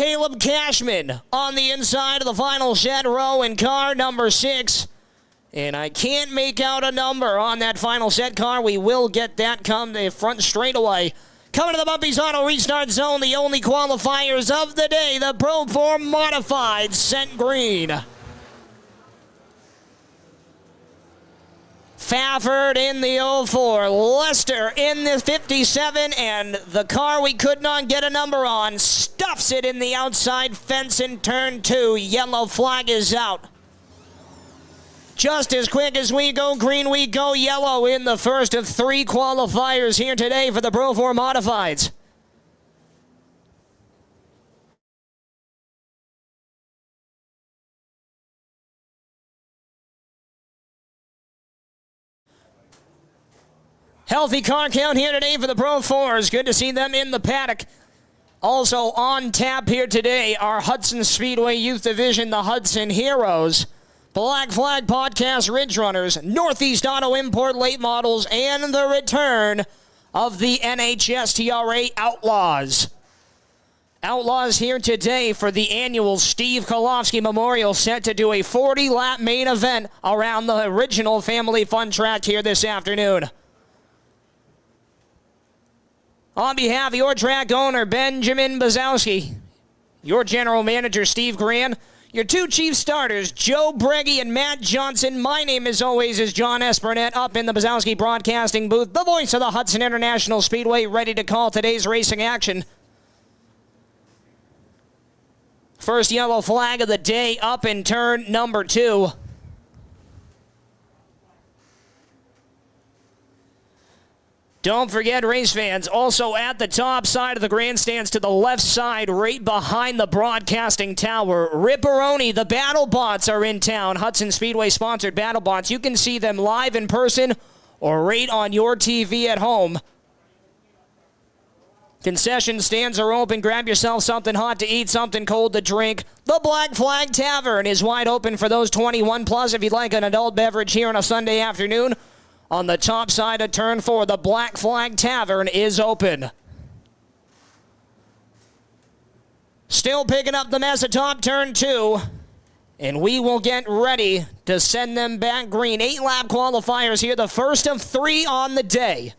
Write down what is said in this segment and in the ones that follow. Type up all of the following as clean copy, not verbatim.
Caleb Cashman on the inside of the final set row in car number 6. And I can't make out a number on that final set car. We will get that come the front straightaway. Coming to the Bumpy's Auto Restart Zone, the only qualifiers of the day, the Pro 4 Modified Scent Green. Fafford in the 04, Lester in the 57, and the car we could not get a number on stuffs it in the outside fence in turn 2. Yellow flag is out. Just as quick as we go green, we go yellow in the first of 3 qualifiers here today for the Pro 4 Modifieds. Healthy car count here today for the Pro 4s. Good to see them in the paddock. Also on tap here today, our Hudson Speedway Youth Division, the Hudson Heroes, Black Flag Podcast Ridge Runners, Northeast Auto Import Late Models, and the return of the NHSTRA Outlaws. Outlaws here today for the annual Steve Kolofsky Memorial, set to do a 40-lap main event around the original Family Fun track here this afternoon. On behalf of your track owner, Benjamin Bazowski, your general manager, Steve Gran, your 2 chief starters, Joe Breggy and Matt Johnson, my name, as always, is John Espernette, up in the Bazowski Broadcasting booth, the voice of the Hudson International Speedway, ready to call today's racing action. First yellow flag of the day up in turn number 2. Don't forget, race fans, also at the top side of the grandstands to the left side, right behind the broadcasting tower, Ripperoni, the Battle Bots are in town. Hudson Speedway-sponsored Battle Bots. You can see them live in person or right on your TV at home. Concession stands are open. Grab yourself something hot to eat, something cold to drink. The Black Flag Tavern is wide open for those 21 plus if you'd like an adult beverage here on a Sunday afternoon. On the top side of turn 4, the Black Flag Tavern is open. Still picking up the mess atop turn 2. And we will get ready to send them back green. 8-lap qualifiers here, the first of 3 on the day.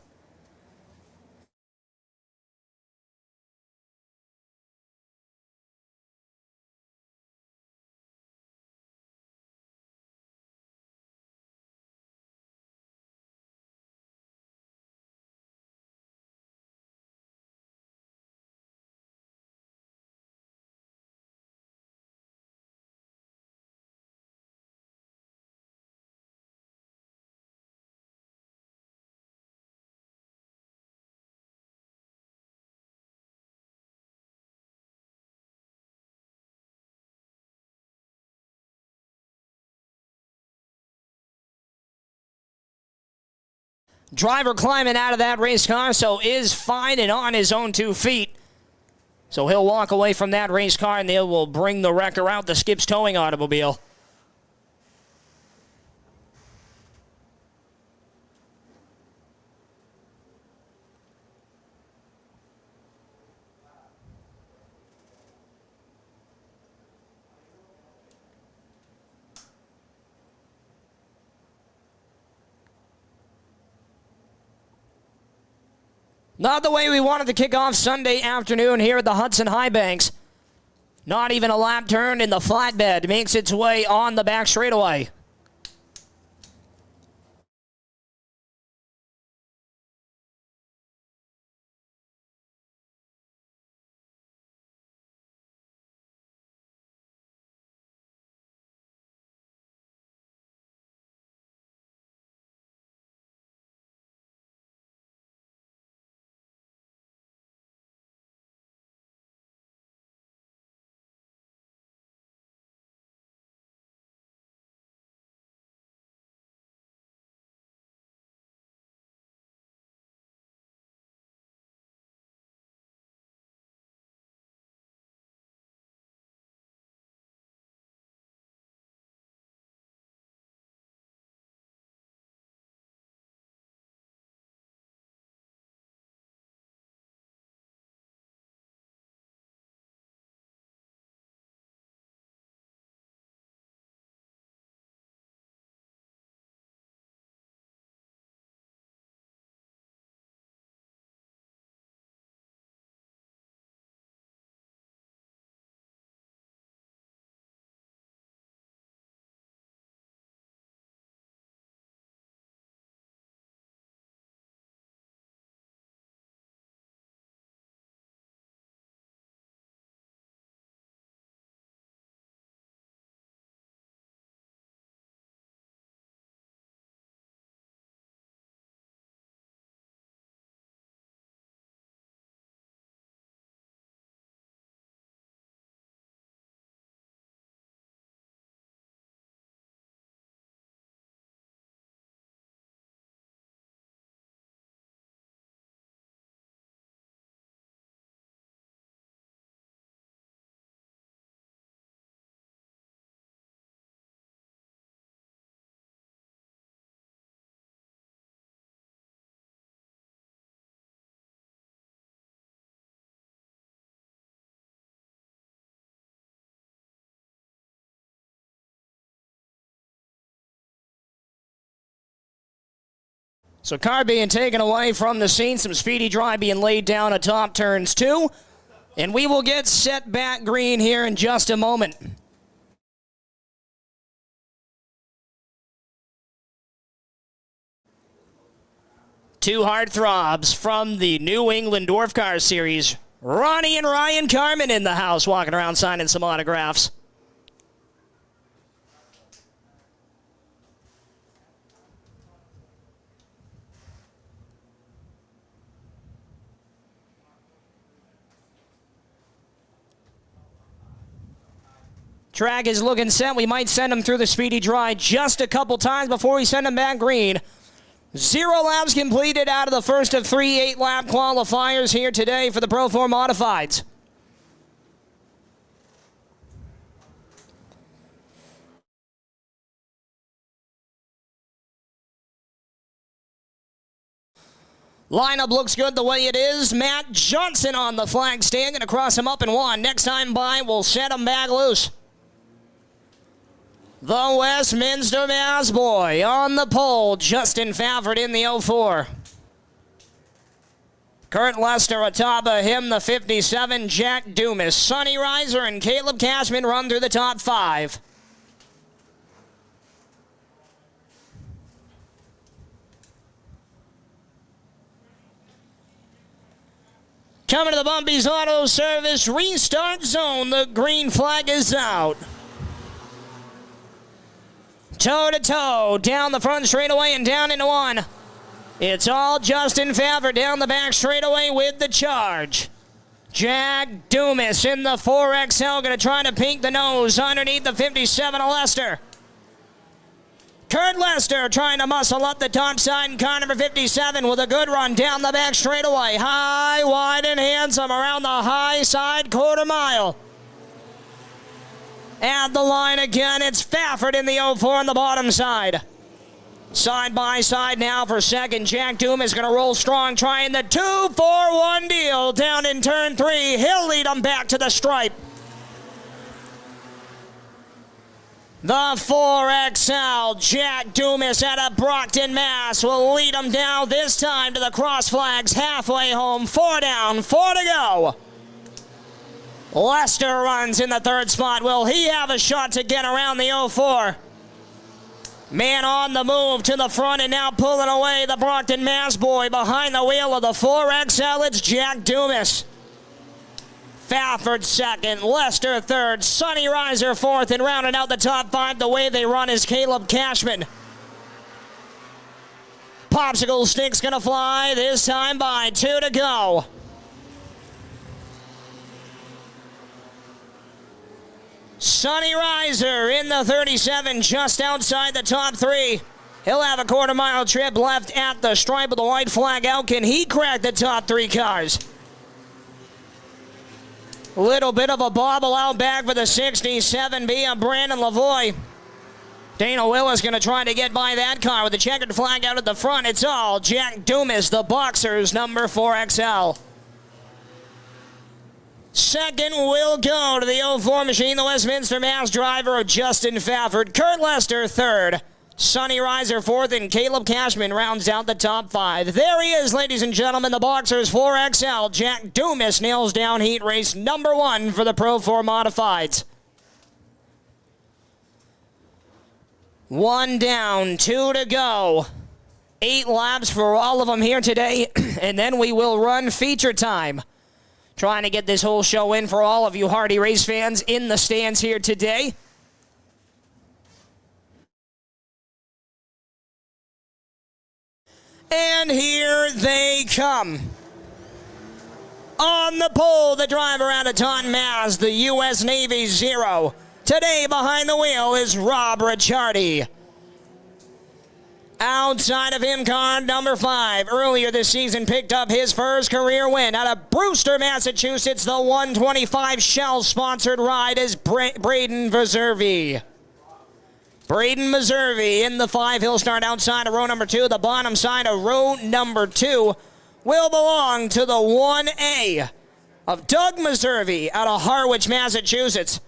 Driver climbing out of that race car, so is fine and on his own 2 feet. So he'll walk away from that race car, and they will bring the wrecker out, the Skip's towing automobile. Not the way we wanted to kick off Sunday afternoon here at the Hudson High Banks. Not even a lap turn in the flatbed makes its way on the back straightaway. So car being taken away from the scene, some speedy dry being laid down atop turns 2. And we will get set back green here in just a moment. Two heartthrobs from the New England Dwarf Car Series. Ronnie and Ryan Carmen in the house, walking around signing some autographs. Track is looking set. We might send him through the speedy dry just a couple times before we send him back green. 0 laps completed out of the first of 3 8-lap qualifiers here today for the Pro 4 Modifieds. Lineup looks good the way it is. Matt Johnson on the flag stand. Going to cross him up in 1. Next time by, we'll set him back loose. The Westminster Mass Boy on the pole. Justin Fafford in the 04. Kurt Lester atop of him, the 57. Jack Dumas, Sonny Reiser, and Caleb Cashman run through the top 5. Coming to the Bumpy's Auto Service restart zone. The green flag is out. Toe-to-toe, down the front straightaway and down into 1. It's all Justin Fafford down the back straightaway with the charge. Jack Dumas in the 4XL, going to try to pink the nose underneath the 57 of Lester. Kurt Lester trying to muscle up the top side, and car number 57 with a good run down the back straightaway. High, wide, and handsome around the high side quarter mile. At the line again, it's Fafford in the 04 on the bottom side. Side by side now for second. Jack Dumas going to roll strong, trying the 2-4-1 deal down in turn 3. He'll lead them back to the stripe. The 4XL, Jack Dumas out of Brockton, Mass. will lead them down this time to the cross flags halfway home. 4 down, 4 to go. Lester runs in the 3rd spot. Will he have a shot to get around the 04? Man on the move to the front and now pulling away the Brockton Mass Boy behind the wheel of the 4XL. It's Jack Dumas. Fafford 2nd, Lester 3rd, Sonny Reiser 4th, and rounding out the top 5 the way they run is Caleb Cashman. Popsicle stick's gonna fly, this time by 2 to go. Sonny Reiser in the 37, just outside the top 3. He'll have a quarter-mile trip left at the stripe with the white flag out. Can he crack the top 3 cars? Little bit of a bobble out back for the 67B of Brandon Lavoie. Dana Willis going to try to get by that car with the checkered flag out at the front. It's all Jack Dumas, the Boxers, number 4XL. Second will go to the 04 machine, the Westminster Mass driver, Justin Fafford. Kurt Lester 3rd. Sonny Reiser 4th, and Caleb Cashman rounds out the top 5. There he is, ladies and gentlemen, the Boxers 4XL. Jack Dumas nails down heat race number 1 for the Pro 4 Modifieds. 1 down, 2 to go. 8 laps for all of them here today, and then we will run feature time. Trying to get this whole show in for all of you Hardy race fans in the stands here today. And here they come. On the pole, the driver out of Taunton, Mass, the U.S. Navy 0. Today behind the wheel is Rob Ricciardi. Outside of him, car number 5. Earlier this season, picked up his first career win out of Brewster, Massachusetts. The 125 Shell-sponsored ride is Braden Meservey. Braden Meservey in the 5. He'll start outside of row number 2. The bottom side of row number 2 will belong to the 1A of Doug Meservey out of Harwich, Massachusetts.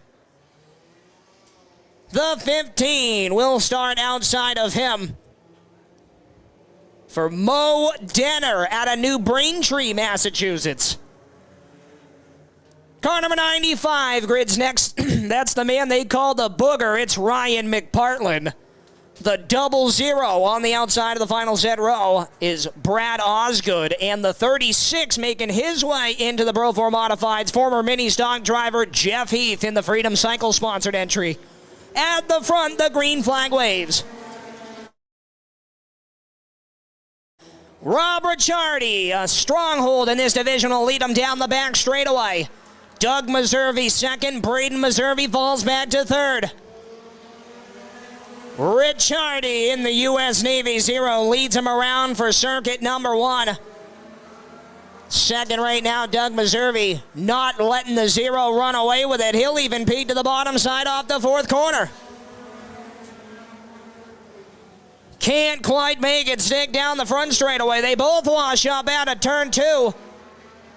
The 15 will start outside of him. for Mo Denner out of New Braintree, Massachusetts. Car number 95 grids next. That's the man they call the Booger. It's Ryan McPartlin. The 00 on the outside of the final set row is Brad Osgood. And the 36 making his way into the Pro 4 Modifieds, former mini stock driver Jeff Heath in the Freedom Cycle sponsored entry. At the front, the green flag waves. Rob Ricciardi, a stronghold in this division, will lead him down the back straightaway. Doug Meservey second. Braden Meservey falls back to third. Ricciardi in the U.S. Navy 0 leads him around for circuit number 1. Second right now, Doug Meservey not letting the 0 run away with it. He'll even peek to the bottom side off the 4th corner. Can't quite make it stick down the front straightaway. They both wash up out of turn 2.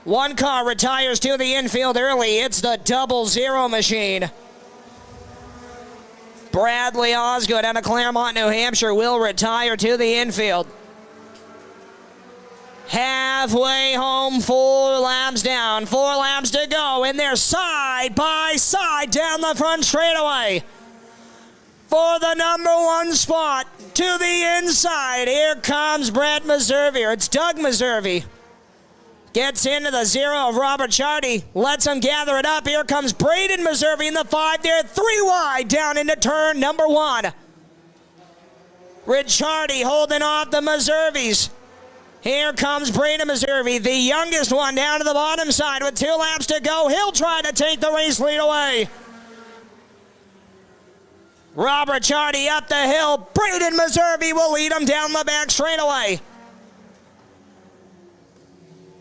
One car retires to the infield early. It's the 00 machine. Bradley Osgood out of Claremont, New Hampshire will retire to the infield. Halfway home, 4 laps down, 4 laps to go, and they're side by side down the front straightaway. For the number 1 spot to the inside, here comes Brett Meservey, or it's Doug Meservey. Gets into the 0 of Robert Chardy, lets him gather it up. Here comes Braden Meservey in the 5 there, 3 wide down into turn number 1. Ricciardi holding off the Meserveys. Here comes Braden Meservey, the youngest one, down to the bottom side with 2 laps to go. He'll try to take the race lead away. Robert Chardy up the hill. Braden Meservey will lead him down the back straightaway.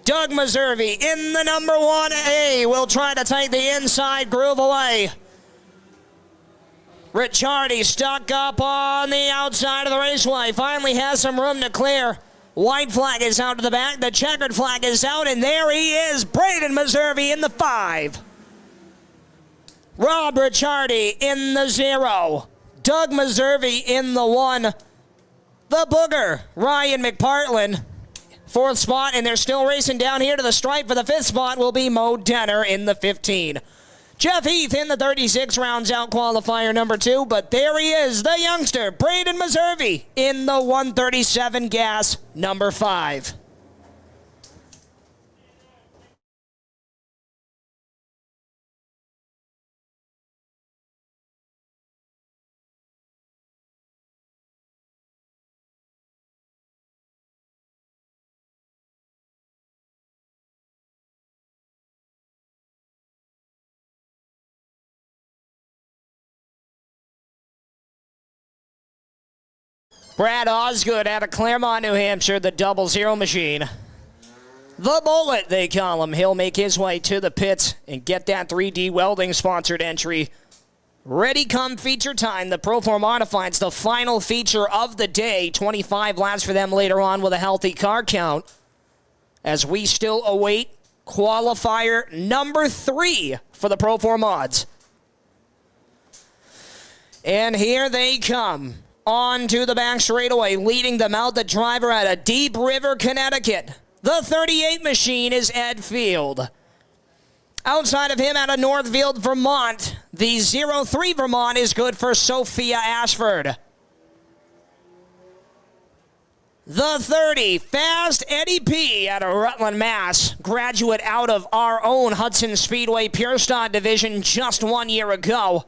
Doug Meservey in the number 1A will try to take the inside groove away. Ricciardi stuck up on the outside of the raceway. Finally has some room to clear. White flag is out to the back. The checkered flag is out, and there he is. Braden Meservey in the 5. Rob Ricciardi in the 0. Doug Meservey in the 1. The Booger, Ryan McPartlin, 4th spot, and they're still racing down here to the stripe for the 5th spot will be Mo Denner in the 15. Jeff Heath in the 36 rounds out qualifier number 2, but there he is, the youngster, Braden Meservey in the 137 gas number 5. Brad Osgood out of Claremont, New Hampshire, the 00 machine. The Bullet, they call him. He'll make his way to the pits and get that 3D Welding sponsored entry. Ready come feature time. The Pro 4 Modifieds, the final feature of the day. 25 laps for them later on with a healthy car count. As we still await qualifier number 3 for the Pro 4 Mods. And here they come. On to the back straightaway, leading them out, the driver out of Deep River, Connecticut. The 38 machine is Ed Field. Outside of him, out of Northfield, Vermont, the 03 Vermont is good for Sophia Ashford. The 30, Fast Eddie P. out of Rutland, Mass. Graduate out of our own Hudson Speedway Pure Stock division just 1 year ago.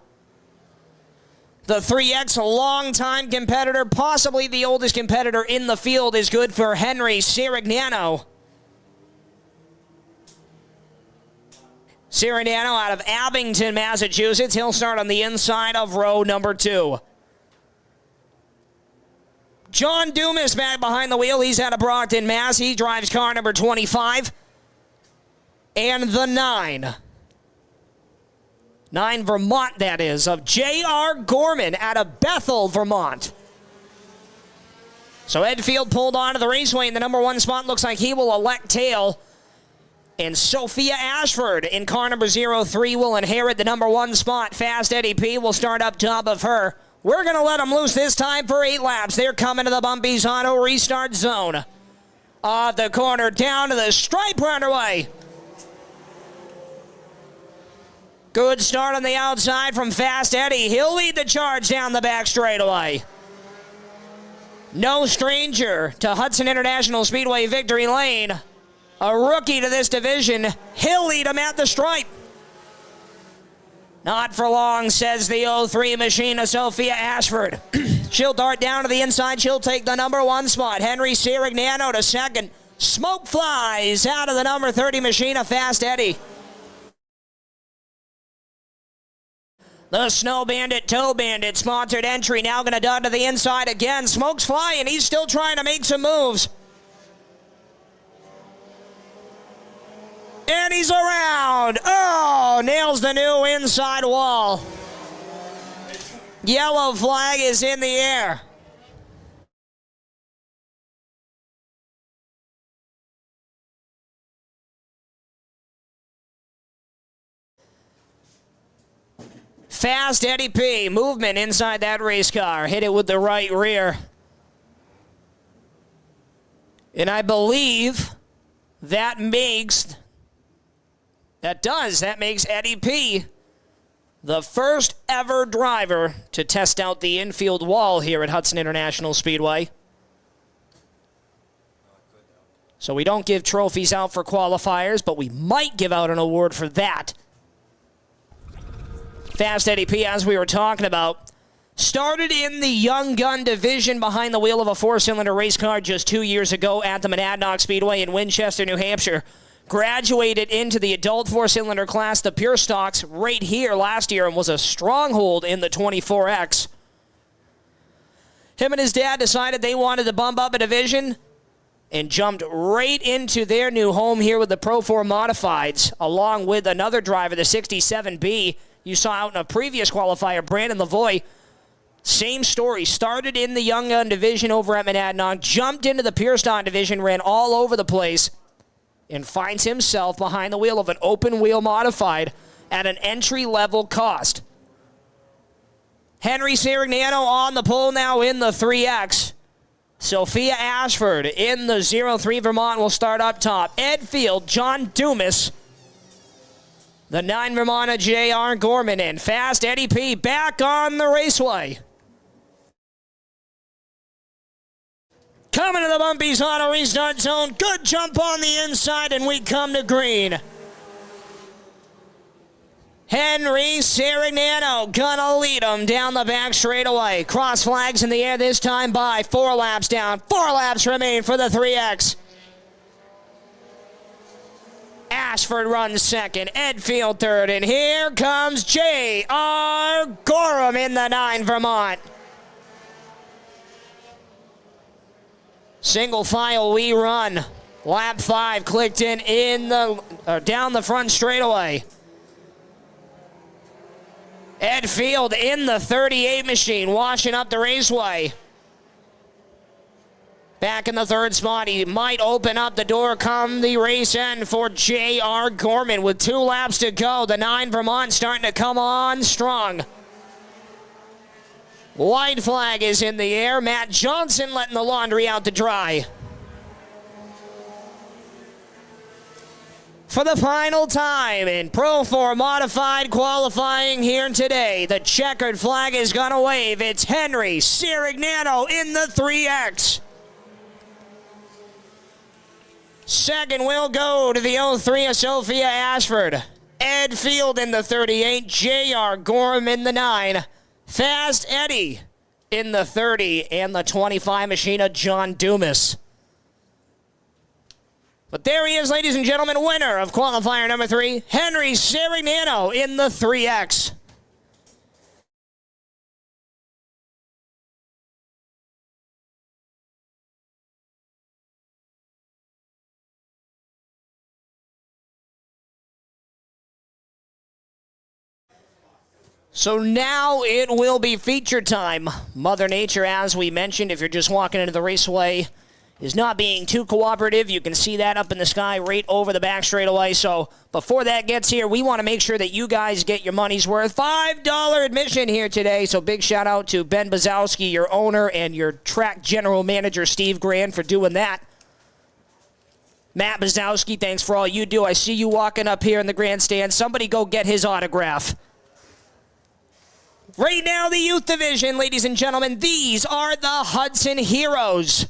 The 3X, a longtime competitor, possibly the oldest competitor in the field, is good for Henry Sirignano. Sirignano out of Abington, Massachusetts. He'll start on the inside of row number 2. John Dumas back behind the wheel. He's out of Brockton, Mass. He drives car number 25. And the 9. 9 Vermont, that is, of J.R. Gorman out of Bethel, Vermont. So Ed Field pulled onto the raceway in the number 1 spot. Looks like he will elect tail. And Sophia Ashford in car number 03 will inherit the number 1 spot. Fast Eddie P will start up top of her. We're going to let them loose this time for 8 laps. They're coming to the Bumpy's Auto restart zone. Off the corner, down to the stripe, we're underway. Good start on the outside from Fast Eddie. He'll lead the charge down the back straightaway. No stranger to Hudson International Speedway victory lane. A rookie to this division. He'll lead him at the stripe. Not for long, says the 03 machine of Sophia Ashford. She'll dart down to the inside. She'll take the number 1 spot. Henry Sirignano to second. Smoke flies out of the number 30 machine of Fast Eddie. The Snow Bandit, Toe Bandit, sponsored entry, now going to dart to the inside again. Smoke's flying. He's still trying to make some moves. And he's around. Oh, nails the new inside wall. Yellow flag is in the air. Fast Eddie P. Movement inside that race car. Hit it with the right rear. And I believe that makes Eddie P. the first ever driver to test out the infield wall here at Hudson International Speedway. So we don't give trophies out for qualifiers, but we might give out an award for that. Fast Eddie P, as we were talking about, started in the young gun division behind the wheel of a 4-cylinder race car just 2 years ago at the Monadnock Speedway in Winchester, New Hampshire. Graduated into the adult 4-cylinder class, the Pure Stocks, right here last year and was a stronghold in the 24X. Him and his dad decided they wanted to bump up a division and jumped right into their new home here with the Pro 4 Modifieds, along with another driver, the 67B. You saw out in a previous qualifier, Brandon Lavoie. Same story. Started in the Young Gun division over at Monadnock, jumped into the Pure Stock division, ran all over the place, and finds himself behind the wheel of an open-wheel modified at an entry-level cost. Henry Sirignano on the pole now in the 3X. Sophia Ashford in the 03 Vermont will start up top. Ed Field, John Dumas. The 9 Vermont of J.R. Gorman in. Fast Eddie P. back on the raceway. Coming to the Bumpy's Auto restart zone. Good jump on the inside, and we come to green. Henry Sirignano gonna lead him down the back straightaway. Cross flags in the air this time by 4 laps down. 4 laps remain for the 3X. Ashford runs second, Edfield third, and here comes J.R. Gorham in the 9 Vermont. Single file we run. Lap 5 clicked in the down the front straightaway. Edfield in the 38 machine, washing up the raceway. Back in the 3rd spot, he might open up the door come the race end for J.R. Gorman with 2 laps to go. The 9 Vermont starting to come on strong. White flag is in the air. Matt Johnson letting the laundry out to dry. For the final time in Pro 4 Modified qualifying here today, the checkered flag is going to wave. It's Henry Sirignano in the 3X. Second will go to the 03 of Sophia Ashford. Ed Field in the 38, J.R. Gorham in the 9. Fast Eddie in the 30, and the 25 machine of John Dumas. But there he is, ladies and gentlemen, winner of qualifier number 3, Henry Sirignano in the 3X. So now it will be feature time. Mother Nature, as we mentioned, if you're just walking into the raceway is not being too cooperative. You can see that up in the sky right over the back straightaway. So before that gets here, we want to make sure that you guys get your money's worth. $5 admission here today. So big shout out to Ben Bazowski, your owner, and your track general manager, Steve Grand, for doing that. Matt Bazowski, thanks for all you do. I see you walking up here in the grandstand. Somebody go get his autograph. Right now, the youth division, ladies and gentlemen, these are the Hudson Heroes.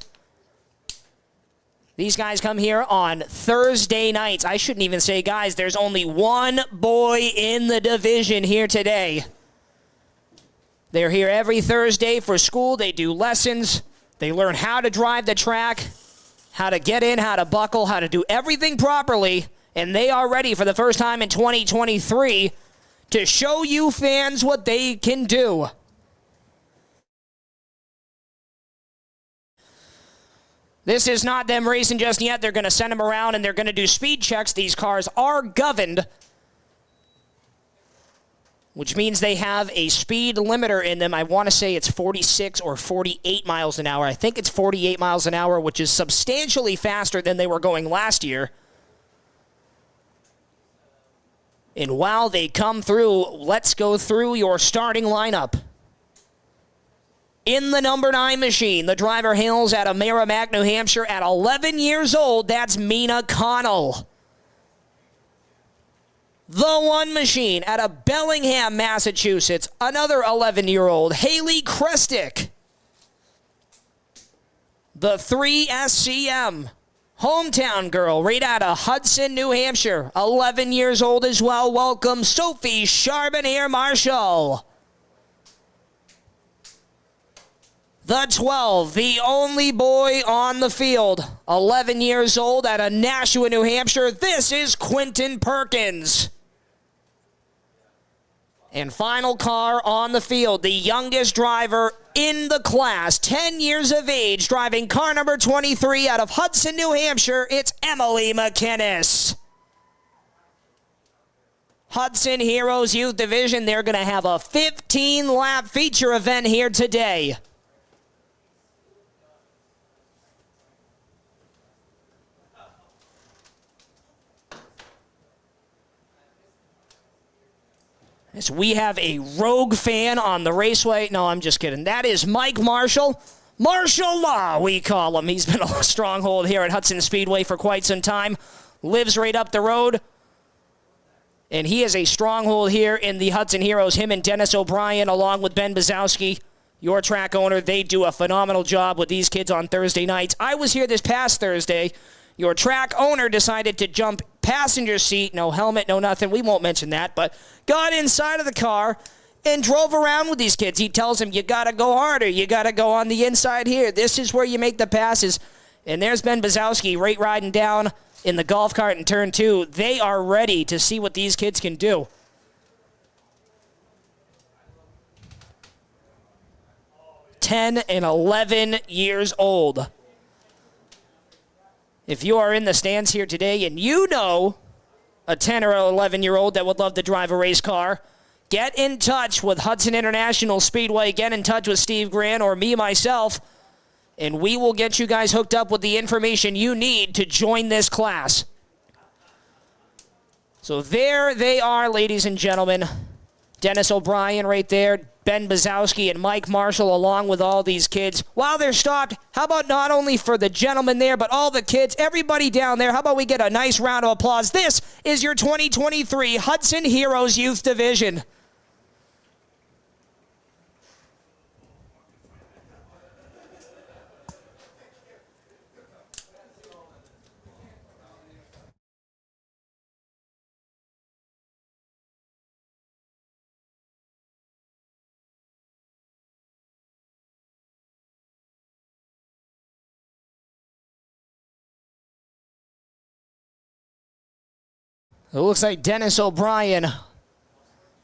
These guys come here on Thursday nights. I shouldn't even say guys. There's only one boy in the division here today. They're here every Thursday for school. They do lessons. They learn how to drive the track, how to get in, how to buckle, how to do everything properly. And they are ready for the first time in 2023 to show you fans what they can do. This is not them racing just yet. They're going to send them around and they're going to do speed checks. These cars are governed, which means they have a speed limiter in them. I want to say it's 46 or 48 miles an hour. I think it's 48 miles an hour, which is substantially faster than they were going last year. And while they come through, let's go through your starting lineup. In the number 9 machine, the driver hails out of Merrimack, New Hampshire at 11 years old. That's Mina Connell. The 1 machine out of Bellingham, Massachusetts, another 11-year-old, Haley Krestick. The 3 SCM, hometown girl, right out of Hudson, New Hampshire, 11 years old as well. Welcome, Sophie Charbonnier-Marshall. The 12, the only boy on the field, 11 years old out of Nashua, New Hampshire. This is Quentin Perkins. And final car on the field, the youngest driver in the class, 10 years of age, driving car number 23 out of Hudson, New Hampshire. It's Emily McInnes. Hudson Heroes Youth Division, they're going to have a 15-lap feature event here today. As we have a rogue fan on the raceway. No, I'm just kidding. That is Mike Marshall. Marshall Law, we call him. He's been a stronghold here at Hudson Speedway for quite some time. Lives right up the road. And he is a stronghold here in the Hudson Heroes. Him and Dennis O'Brien, along with Ben Bazowski, your track owner, they do a phenomenal job with these kids on Thursday nights. I was here this past Thursday. Your track owner decided to jump passenger seat, no helmet, no nothing. We won't mention that, but got inside of the car and drove around with these kids. He tells them, you got to go harder. You got to go on the inside here. This is where you make the passes. And there's Ben Bazowski right riding down in the golf cart in turn 2. They are ready to see what these kids can do. $10 and 11 years old. If you are in the stands here today and you know a 10 or 11-year-old that would love to drive a race car, get in touch with Hudson International Speedway. Get in touch with Steve Grant or me, myself, and we will get you guys hooked up with the information you need to join this class. So there they are, ladies and gentlemen. Dennis O'Brien right there, Ben Bazowski and Mike Marshall along with all these kids. While they're stopped, how about not only for the gentlemen there, but all the kids, everybody down there, how about we get a nice round of applause? This is your 2023 Hudson Heroes Youth Division. It looks like Dennis O'Brien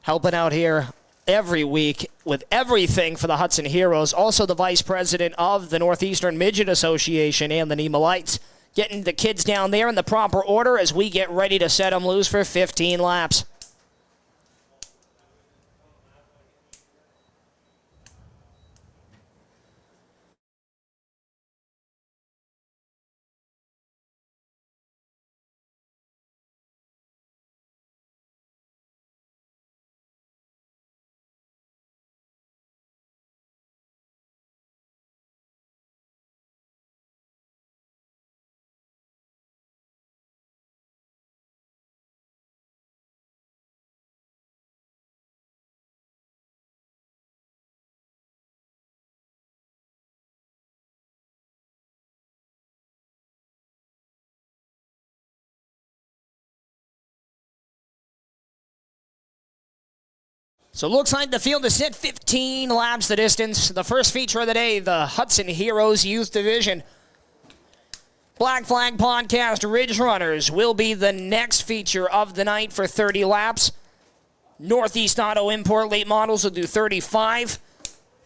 helping out here every week with everything for the Hudson Heroes. Also the vice president of the Northeastern Midget Association and the Nemalites. Getting the kids down there in the proper order as we get ready to set them loose for 15 laps. So it looks like the field is set 15 laps the distance. The first feature of the day, the Hudson Heroes Youth Division. Black Flag Podcast Ridge Runners will be the next feature of the night for 30 laps. Northeast Auto Import Late Models will do 35.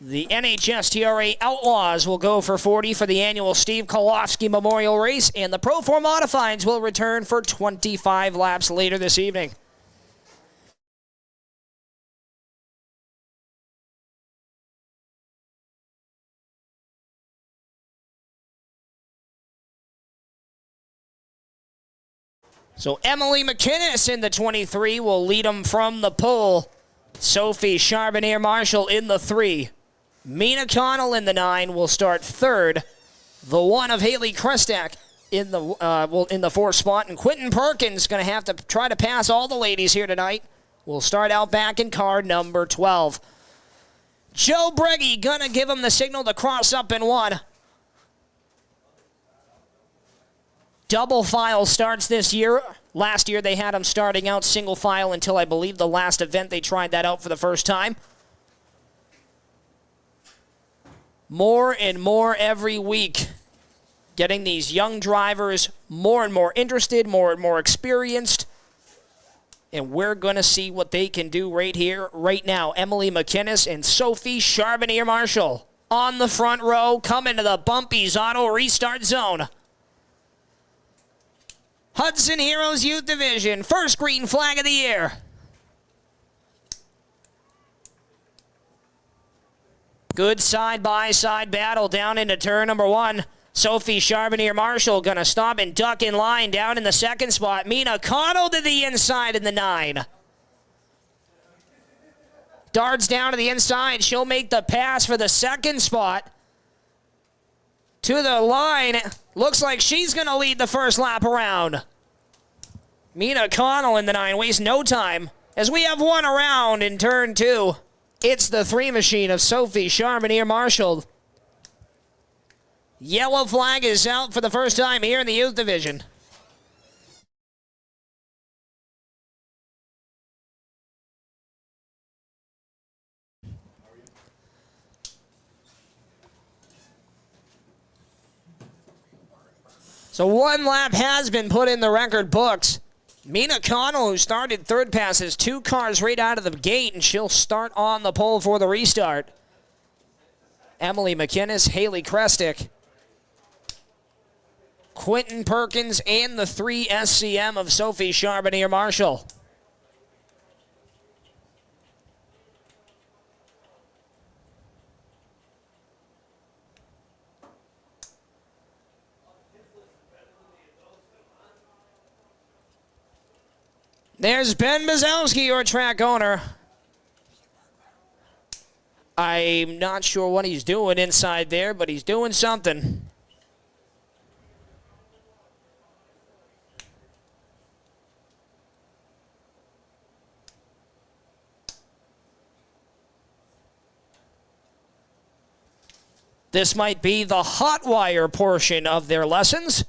The NHSTRA Outlaws will go for 40 for the annual Steve Kolofsky Memorial Race, and the Pro 4 Modifieds will return for 25 laps later this evening. So Emily McInnes in the 23 will lead them from the pole. Sophie Charbonnier-Marshall in the 3. Mina Connell in the 9 will start third. The 1 of Haley Krestak in the 4th spot. And Quentin Perkins going to have to try to pass all the ladies here tonight. Will start out back in car number 12. Joe Breggy going to give him the signal to cross up in 1. Double file starts this year. Last year they had them starting out single file until I believe the last event they tried that out for the first time. More and more every week. Getting these young drivers more and more interested, more and more experienced. And we're going to see what they can do right here, right now. Emily McInnes and Sophie Charbonnier-Marshall on the front row, coming to the Bumpy's Auto Restart Zone. Hudson Heroes Youth Division, first green flag of the year. Good side-by-side battle down into turn number 1. Sophie Charbonnier-Marshall going to stop and duck in line down in the 2nd spot. Mina Connell to the inside in the 9. Darts down to the inside. She'll make the pass for the 2nd spot. To the line. Looks like she's going to lead the first lap around. Mina Connell in the 9 wastes no time as we have one around in turn 2. It's the 3 machine of Sophie Charbonnier-Marshall. Yellow flag is out for the first time here in the Youth Division. So 1 lap has been put in the record books. Mina Connell, who started third, passes 2 cars right out of the gate, and she'll start on the pole for the restart. Emily McInnes, Haley Krestak, Quentin Perkins, and the 3 SCM of Sophie Charbonnier-Marshall. There's Ben Bazowski, your track owner. I'm not sure what he's doing inside there, but he's doing something. This might be the hot wire portion of their lessons.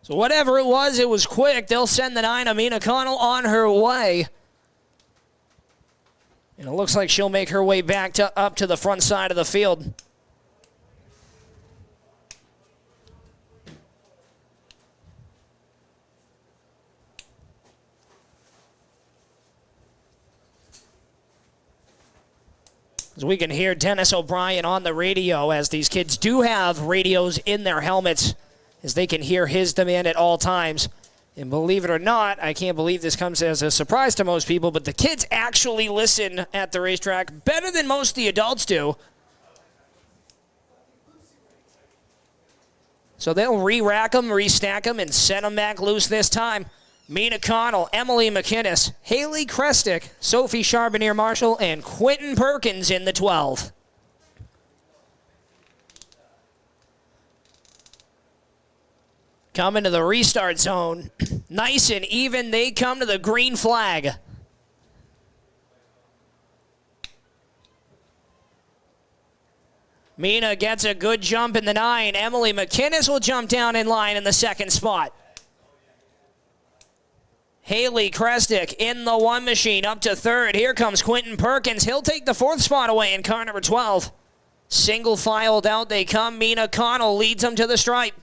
So whatever it was quick. They'll send the 9 of Mina Connell on her way. And it looks like she'll make her way back up to the front side of the field. As we can hear Dennis O'Brien on the radio, as these kids do have radios in their helmets, as they can hear his demand at all times. And believe it or not, I can't believe this comes as a surprise to most people, but the kids actually listen at the racetrack better than most of the adults do. So they'll re-rack them, restack them, and send them back loose this time. Mina Connell, Emily McInnes, Haley Krestick, Sophie Charbonnier-Marshall, and Quentin Perkins in the 12. Coming to the restart zone. Nice and even, they come to the green flag. Mina gets a good jump in the 9. Emily McInnes will jump down in line in the second spot. Haley Krestick in the 1 machine up to 3rd. Here comes Quentin Perkins. He'll take the 4th spot away in car number 12. Single filed out they come. Mina Connell leads them to the stripe.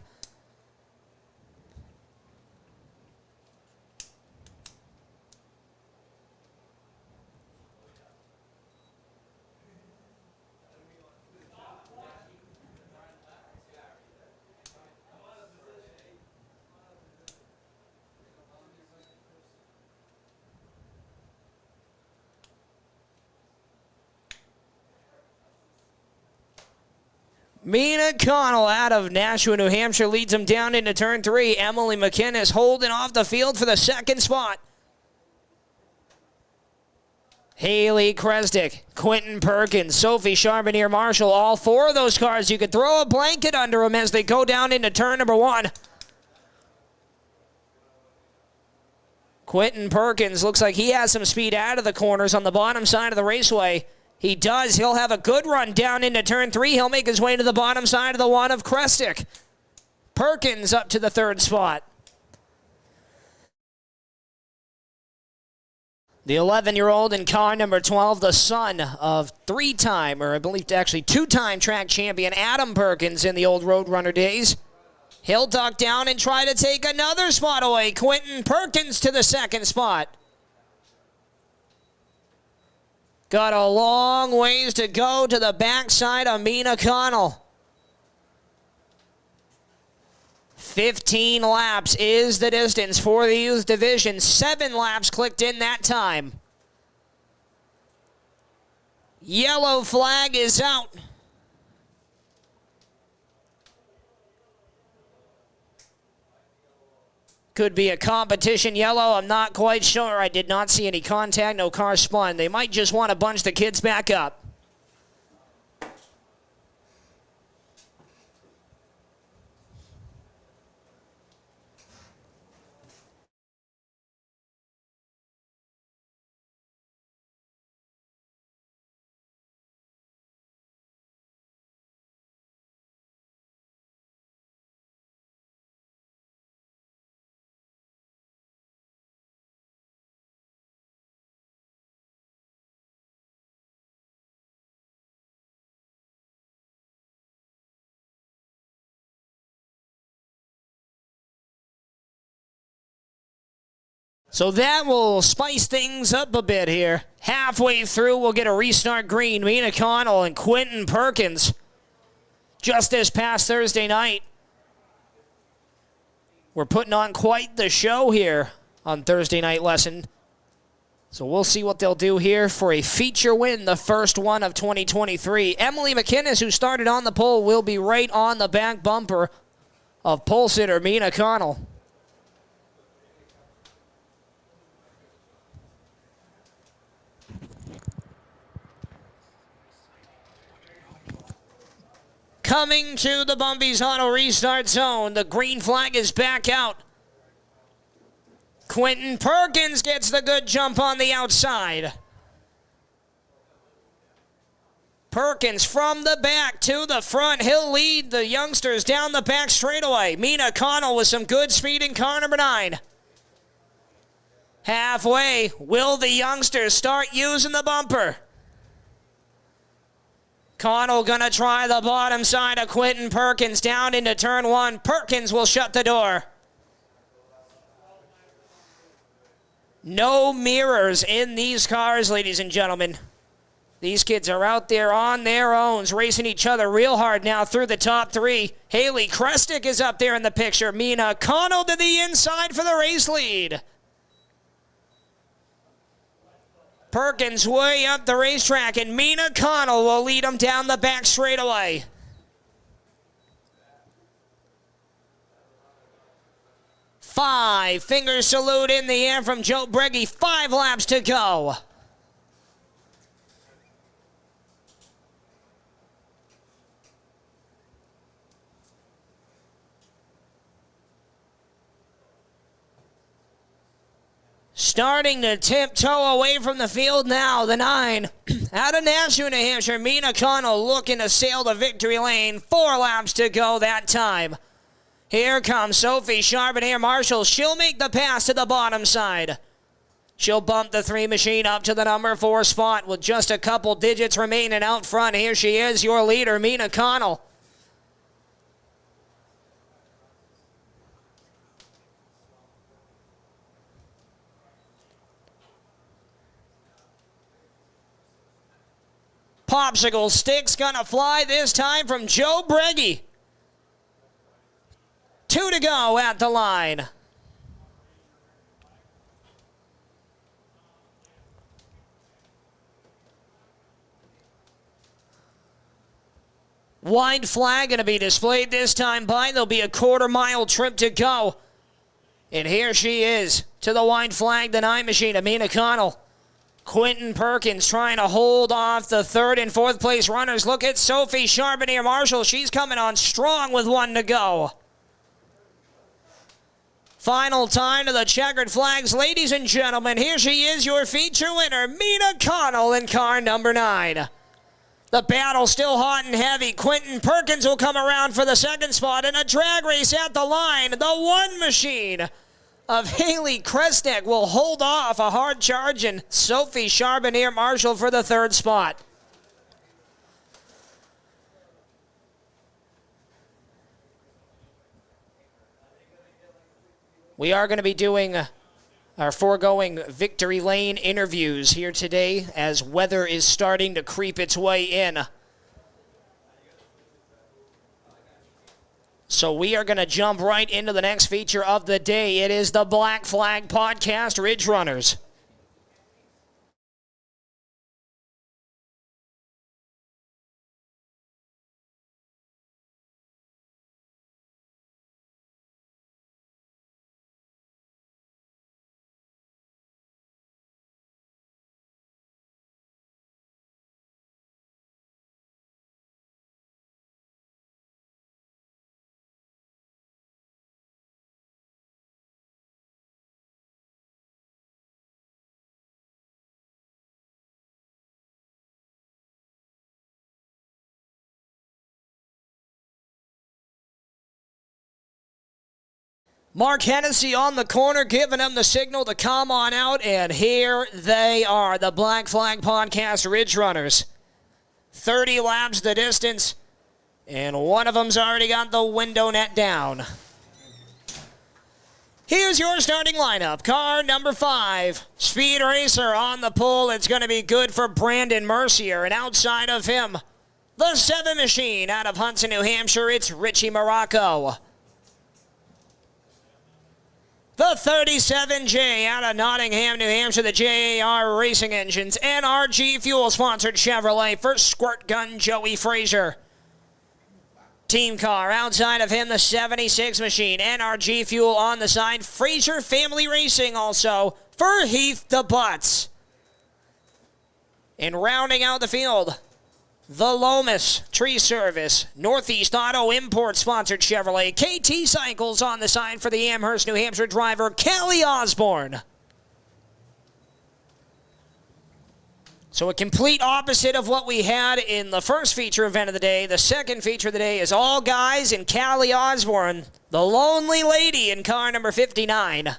Mina Connell out of Nashua, New Hampshire leads them down into turn 3. Emily McInnes holding off the field for the 2nd spot. Haley Krestick, Quentin Perkins, Sophie Charbonnier-Marshall, all 4 of those cars. You could throw a blanket under them as they go down into turn number 1. Quentin Perkins looks like he has some speed out of the corners on the bottom side of the raceway. He does. He'll have a good run down into turn 3. He'll make his way to the bottom side of the 1 of Krestick. Perkins up to the 3rd spot. The 11-year-old in car number 12, the son of 3-time, or I believe actually 2-time track champion Adam Perkins in the old Roadrunner days. He'll duck down and try to take another spot away. Quentin Perkins to the 2nd spot. Got a long ways to go to the backside of Mina Connell. 15 laps is the distance for the youth division. 7 laps clicked in that time. Yellow flag is out. Could be a competition yellow. I'm not quite sure. I did not see any contact. No car spun. They might just want to bunch the kids back up. So that will spice things up a bit here. Halfway through, we'll get a restart green. Mina Connell and Quentin Perkins just this past Thursday night. We're putting on quite the show here on Thursday Night Lesson. So we'll see what they'll do here for a feature win, the first one of 2023. Emily McInnes, who started on the pole, will be right on the back bumper of pole sitter Mina Connell. Coming to the Bumbies Auto restart zone. The green flag is back out. Quentin Perkins gets the good jump on the outside. Perkins from the back to the front. He'll lead the youngsters down the back straightaway. Mina Connell with some good speed in car number 9. Halfway, will the youngsters start using the bumper? Connell gonna try the bottom side of Quentin Perkins down into turn 1. Perkins will shut the door. No mirrors in these cars, ladies and gentlemen. These kids are out there on their own, racing each other real hard now through the top 3. Haley Krestick is up there in the picture. Mina Connell to the inside for the race lead. Perkins way up the racetrack, and Mina Connell will lead him down the back straightaway. 5 finger salute in the air from Joe Breggy. 5 laps to go. Starting to tiptoe away from the field now, the 9. Out of Nashua, New Hampshire, Mina Connell looking to sail the victory lane. 4 laps to go that time. Here comes Sophie Charbonnier Marshall. She'll make the pass to the bottom side. She'll bump the 3 machine up to the number 4 spot with just a couple digits remaining out front. Here she is, your leader, Mina Connell. Popsicle stick's gonna fly this time from Joe Breggy. 2 to go at the line. White flag going to be displayed this time by. There'll be a quarter-mile trip to go. And here she is to the white flag, the 9 machine, Amina Connell. Quentin Perkins trying to hold off the 3rd and 4th place runners. Look at Sophie Charbonnier Marshall. She's coming on strong with 1 to go. Final time to the checkered flags. Ladies and gentlemen, here she is, your feature winner, Mina Connell in car number 9. The battle still hot and heavy. Quentin Perkins will come around for the 2nd spot in a drag race at the line. The 1 machine of Haley Kresnik will hold off a hard charge, and Sophie Charbonnier Marshall for the 3rd spot. We are going to be doing our foregoing victory lane interviews here today as weather is starting to creep its way in. So we are going to jump right into the next feature of the day. It is the Black Flag Podcast Ridge Runners. Mark Hennessy on the corner, giving them the signal to come on out, and here they are, the Black Flag Podcast Ridge Runners. 30 laps the distance, and one of them's already got the window net down. Here's your starting lineup. Car number 5, Speed Racer on the pole. It's going to be good for Brandon Mercier, and outside of him, the 7 machine out of Hudson, New Hampshire, it's Richie Morocco. The 37J out of Nottingham, New Hampshire, the JAR Racing Engines, NRG Fuel-sponsored Chevrolet, first squirt gun, Joey Frazier. Team car, outside of him, the 76 machine, NRG Fuel on the side, Frazier Family Racing also, for Heath DeButts. And rounding out the field, the Lomas Tree Service, Northeast Auto Import sponsored Chevrolet, KT Cycles on the side for the Amherst, New Hampshire driver, Kelly Osborne. So a complete opposite of what we had in the first feature event of the day. The second feature of the day is all guys and Kelly Osborne, the lonely lady in car number 59.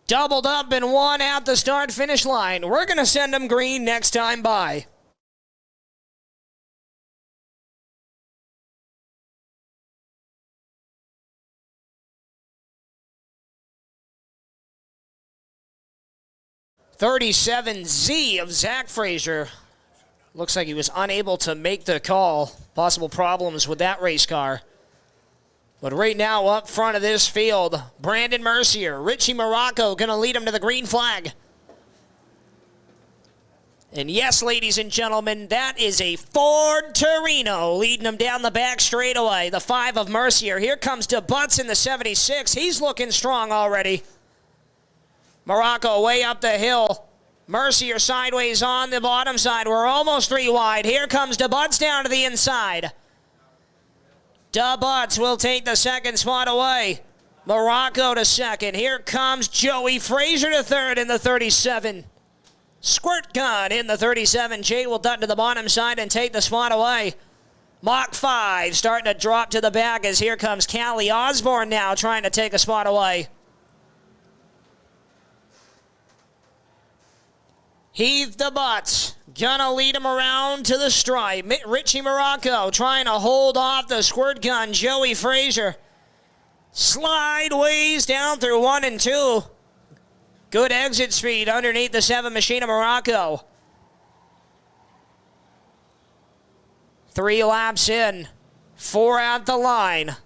Doubled up and one at the start-finish line. We're going to send them green next time by. $37Z of Zach Frazier. Looks like he was unable to make the call. Possible problems with that race car. But right now, up front of this field, Brandon Mercier, Richie Morocco going to lead him to the green flag. And yes, ladies and gentlemen, that is a Ford Torino leading him down the back straightaway. The 5 of Mercier. Here comes DeButz in the 76. He's looking strong already. Morocco way up the hill. Mercier sideways on the bottom side. We're almost 3 wide. Here comes DeButz down to the inside. DeButz will take the second spot away. Morocco to second. Here comes Joey Frazier to third in the 37. Squirt Gun in the 37. Jay will duck to the bottom side and take the spot away. Mach 5 starting to drop to the back as here comes Callie Osborne now trying to take a spot away. Heath DeButz gonna lead him around to the stripe. Richie Morocco trying to hold off the Squirt Gun. Joey Frazier slideways down through 1 and 2. Good exit speed underneath the 7 machine of Morocco. 3 laps in, 4 at the line.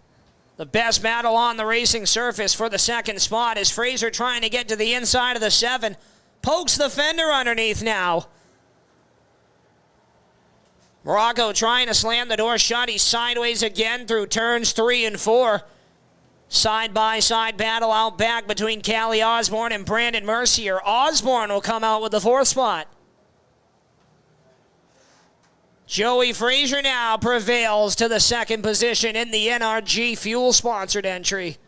The best battle on the racing surface for the second spot is Frazier trying to get to the inside of the 7. Pokes the fender underneath now. Morocco trying to slam the door shut. He's sideways again through turns 3 and 4. Side-by-side battle out back between Callie Osborne and Brandon Mercier. Osborne will come out with the 4th spot. Joey Frazier now prevails to the 2nd position in the NRG Fuel-sponsored entry.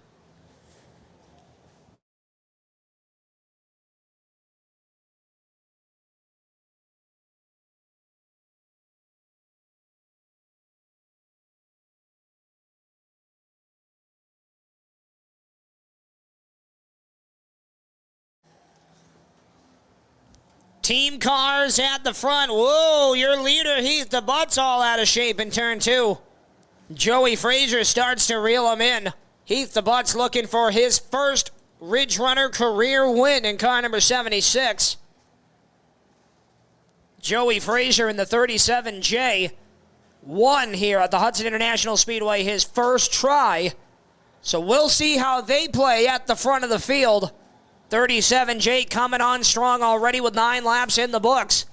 Team cars at the front. Whoa, your leader, Heath DeButz, all out of shape in turn 2. Joey Frazier starts to reel him in. Heath DeButz looking for his first Ridge Runner career win in car number 76. Joey Frazier in the 37J won here at the Hudson International Speedway his first try. So we'll see how they play at the front of the field. 37J coming on strong already with 9 laps in the books.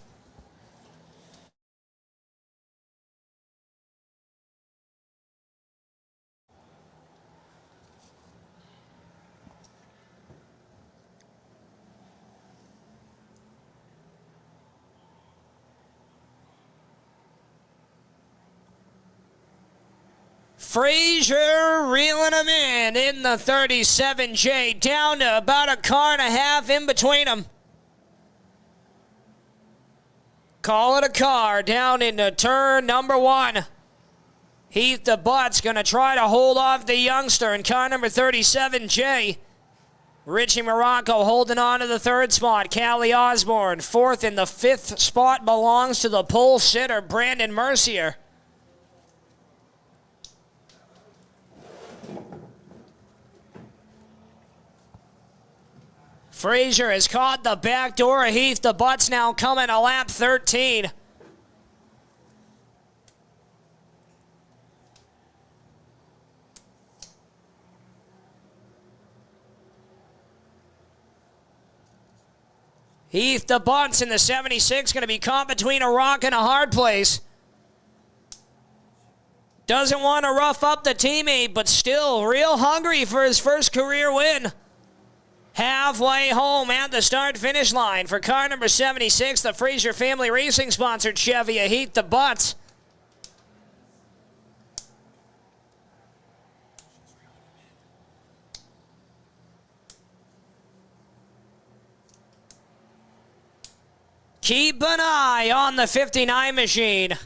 Frazier reeling him in the 37J, down to about a car and a half in between them. Call it a car down into turn number 1. Heath DeButz going to try to hold off the youngster in car number 37J. Richie Morocco holding on to the 3rd spot. Callie Osborne 4th, and the 5th spot belongs to the pole sitter, Brandon Mercier. Frazier has caught the back door of Heath DeButz now coming to lap 13. Heath DeButz in the 76 going to be caught between a rock and a hard place. Doesn't want to rough up the teammate, but still real hungry for his first career win. Halfway home at the start-finish line for car number 76, the Frazier Family Racing sponsored Chevy, Heath DeButz. Keep an eye on the 59 machine.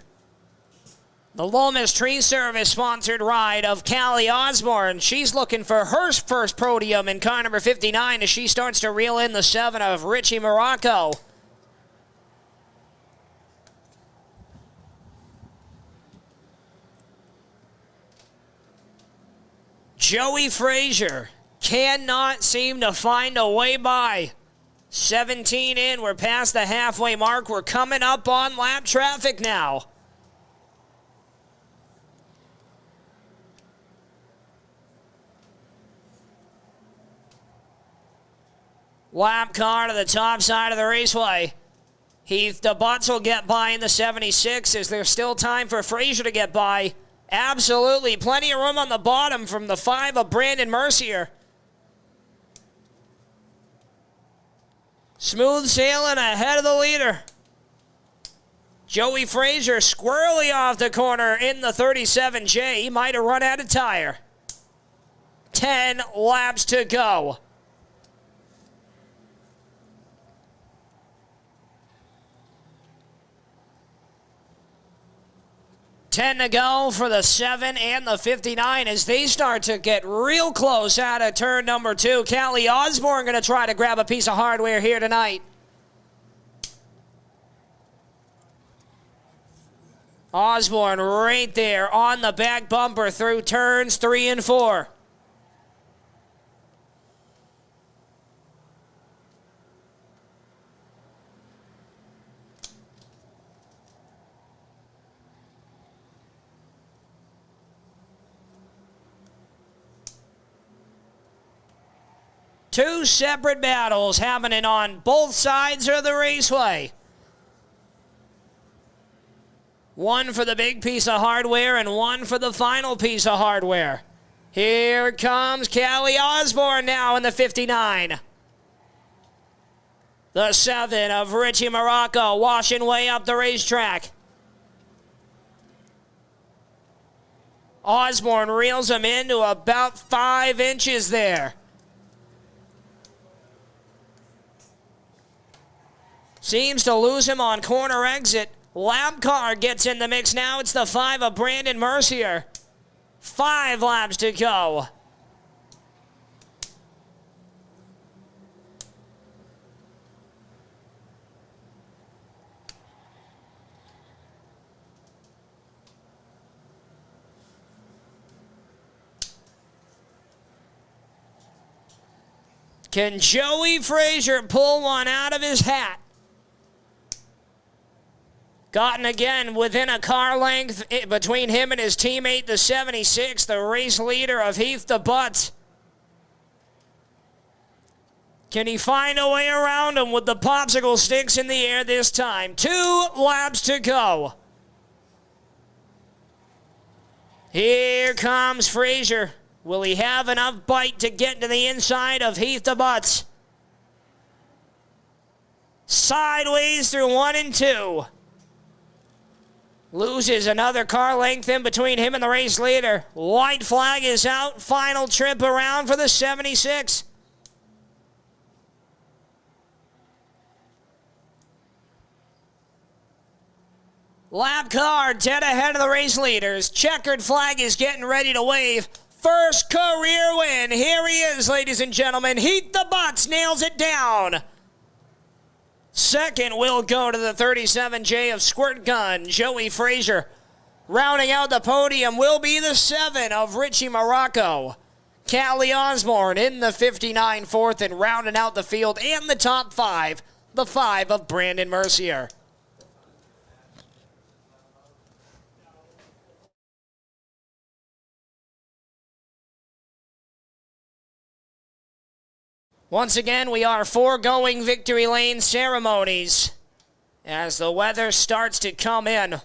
The Lomas Tree Service sponsored ride of Callie Osborne. She's looking for her first podium in car number 59 as she starts to reel in the 7 of Richie Morocco. Joey Frazier cannot seem to find a way by. 17 in, we're past the halfway mark. We're coming up on lap traffic now. Lap car to the top side of the raceway. Heath DeButts will get by in the 76. Is there still time for Frazier to get by? Absolutely. Plenty of room on the bottom from the 5 of Brandon Mercier. Smooth sailing ahead of the leader. Joey Frazier squirrely off the corner in the 37J. He might have run out of tire. 10 laps to go. Ten to go for the 7 and the 59 as they start to get real close out of turn number 2. Callie Osborne going to try to grab a piece of hardware here tonight. Osborne right there on the back bumper through turns 3 and 4. Two separate battles happening on both sides of the raceway. One for the big piece of hardware and one for the final piece of hardware. Here comes Callie Osborne now in the 59. The 7 of Richie Morocco washing way up the racetrack. Osborne reels him into about 5 inches there. Seems to lose him on corner exit. Lap car gets in the mix now. It's the 5 of Brandon Mercier. 5 laps to go. Can Joey Frazier pull one out of his hat? Gotten again within a car length between him and his teammate, the 76, the race leader of Heath DeButts. Can he find a way around him with the popsicle sticks in the air this time? 2 laps to go. Here comes Frazier. Will he have enough bite to get to the inside of Heath DeButts? Sideways through 1 and 2. Loses another car length in between him and the race leader. White flag is out. Final trip around for the 76. Lap car dead ahead of the race leaders. Checkered flag is getting ready to wave. First career win. Here he is, ladies and gentlemen. Heath DeButts nails it down. Second will go to the 37J of Squirt Gun, Joey Frazier. Rounding out the podium will be the 7 of Richie Morocco. Callie Osborne in the 59 fourth, and rounding out the field and the top 5, the 5 of Brandon Mercier. Once again, we are foregoing victory lane ceremonies as the weather starts to come in.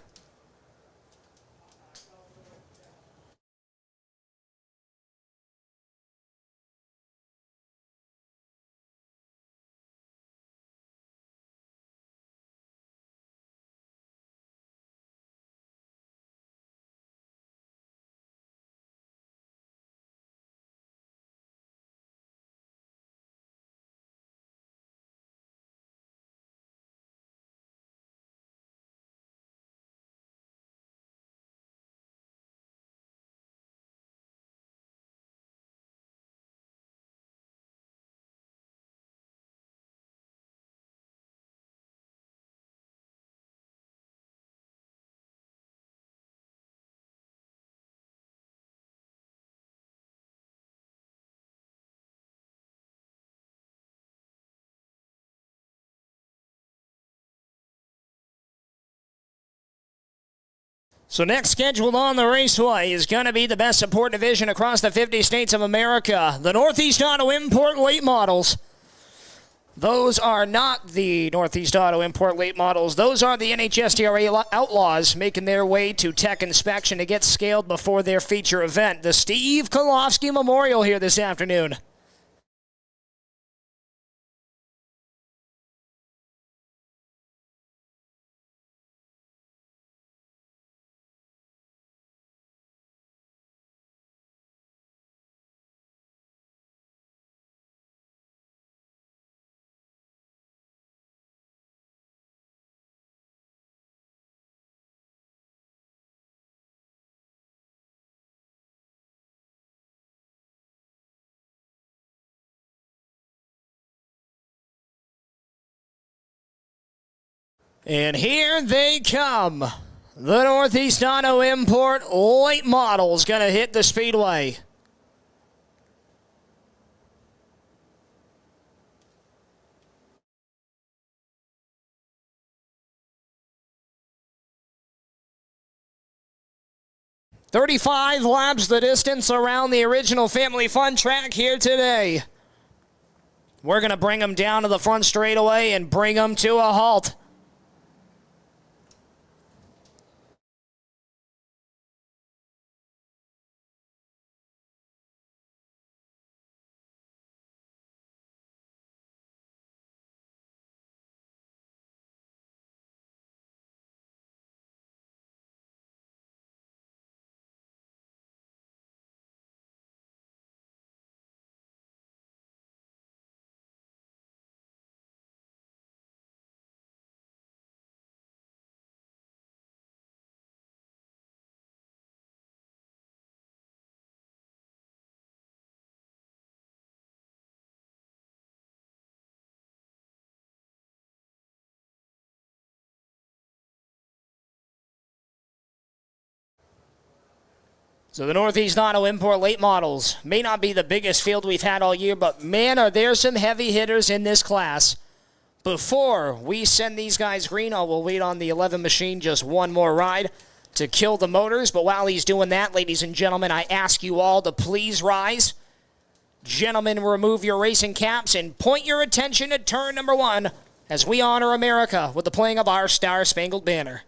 So next scheduled on the raceway is going to be the best support division across the 50 states of America. The Northeast Auto Import Late Models. Those are not the Northeast Auto Import late models. Those are the NHSDRA Outlaws making their way to tech inspection to get scaled before their feature event. The Steve Kolofsky Memorial here this afternoon. And here they come. The Northeast Auto Import late model's going to hit the speedway. "35 laps the distance around the original Family Fun track here today. We're going to bring them down to the front straightaway and bring them to a halt. So the Northeast Auto Import late models may not be the biggest field we've had all year, but man, are there some heavy hitters in this class. Before we send these guys green, we'll wait on the 11 machine just one more ride to kill the motors. But while he's doing that, ladies and gentlemen, I ask you all to please rise. Gentlemen, remove your racing caps and point your attention to turn number 1 as we honor America with the playing of our Star-Spangled Banner.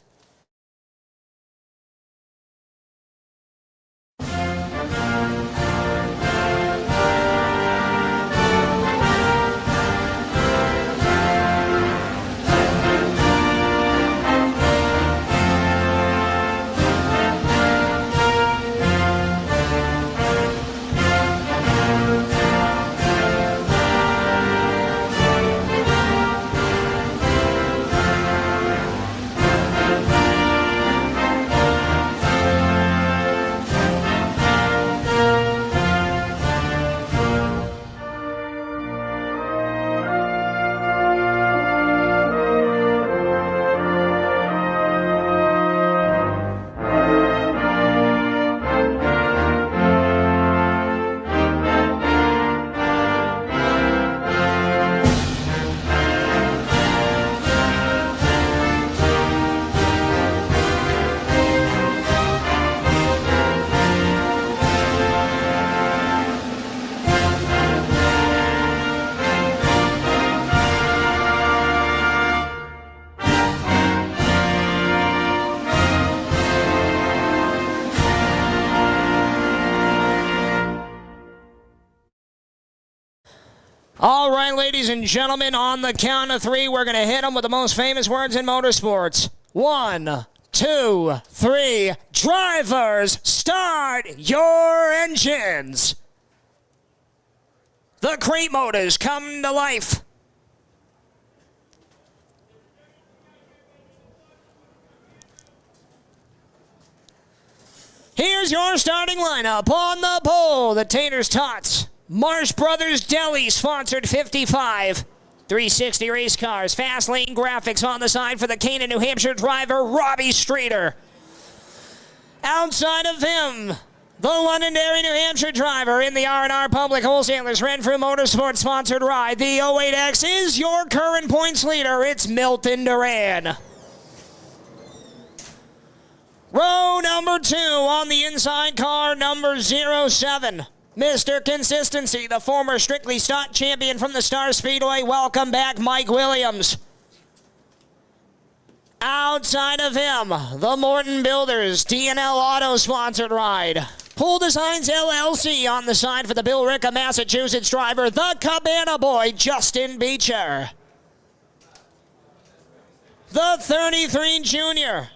All right, ladies and gentlemen, on the count of 3, we're going to hit them with the most famous words in motorsports. 1, 2, 3. Drivers, start your engines. The crate motors come to life. Here's your starting lineup. On the pole, the Taters Tots. Marsh Brothers Deli, sponsored 55. 360 race cars, fast lane graphics on the side for the Canaan, New Hampshire driver, Robbie Streeter. Outside of him, the Londonderry, New Hampshire driver in the R&R Public Wholesalers Renfrew Motorsports sponsored ride. The 08X is your current points leader. It's Milton Duran. Row number 2 on the inside car, number 07. Mr. Consistency, the former Strictly Stock champion from the Star Speedway. Welcome back, Mike Williams. Outside of him, the Morton Builders DNL Auto sponsored ride. Pool Designs LLC on the side for the Bill Ricca, Massachusetts driver, the Cabana Boy, Justin Beecher. The 33 Junior,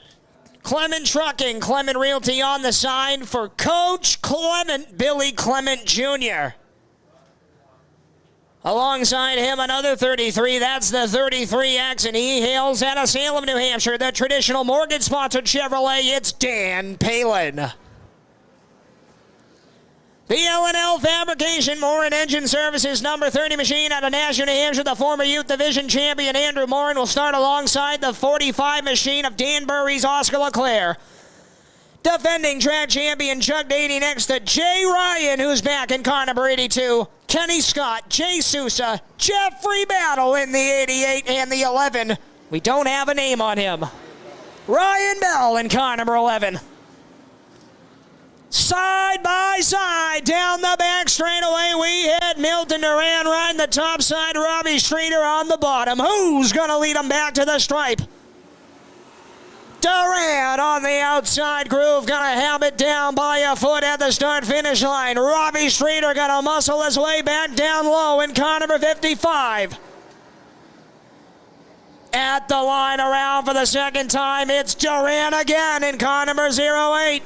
Clement Trucking, Clement Realty on the side for Coach Clement, Billy Clement Jr. Alongside him, another 33. That's the 33X, and he hails out of Salem, New Hampshire. The traditional mortgage-sponsored Chevrolet, it's Dan Palin. The L&L Fabrication, Morin Engine Services, number 30 machine out of Nashua, New Hampshire. The former Youth Division champion, Andrew Morin, will start alongside the 45 machine of Danbury's Oscar LeClaire. Defending track champion Chuck Beatty next to Jay Ryan, who's back in car number 82. Kenny Scott, Jay Sousa, Jeffrey Battle in the 88 and the 11. We don't have a name on him. Ryan Bell in car number 11. Side by side, down the back straightaway, we hit Milton Duran riding the top side, Robbie Streeter on the bottom. Who's going to lead him back to the stripe? Duran on the outside groove, gonna have it down by a foot at the start-finish line. Robbie Streeter gonna muscle his way back down low in car number 55. At the line around for the second time, it's Duran again in car number 08.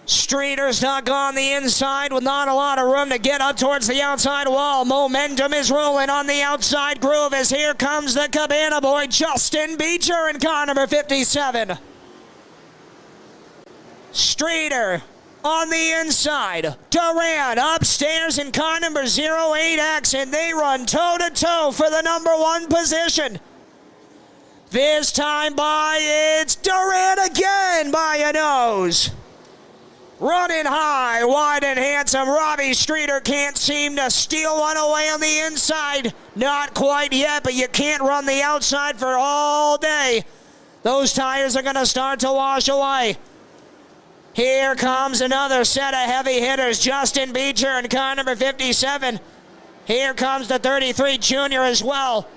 Streeter stuck on the inside with not a lot of room to get up towards the outside wall. Momentum is rolling on the outside groove as here comes the Cabana Boy, Justin Beecher in car number 57. Streeter on the inside. Duran upstairs in car number 08X, and they run toe-to-toe for the number 1 position. This time by, it's Duran again by a nose. Running high, wide and handsome. Robbie Streeter can't seem to steal one away on the inside. Not quite yet, but you can't run the outside for all day. Those tires are going to start to wash away. Here comes another set of heavy hitters. Justin Beecher in car number 57. Here comes the 33 Junior as well.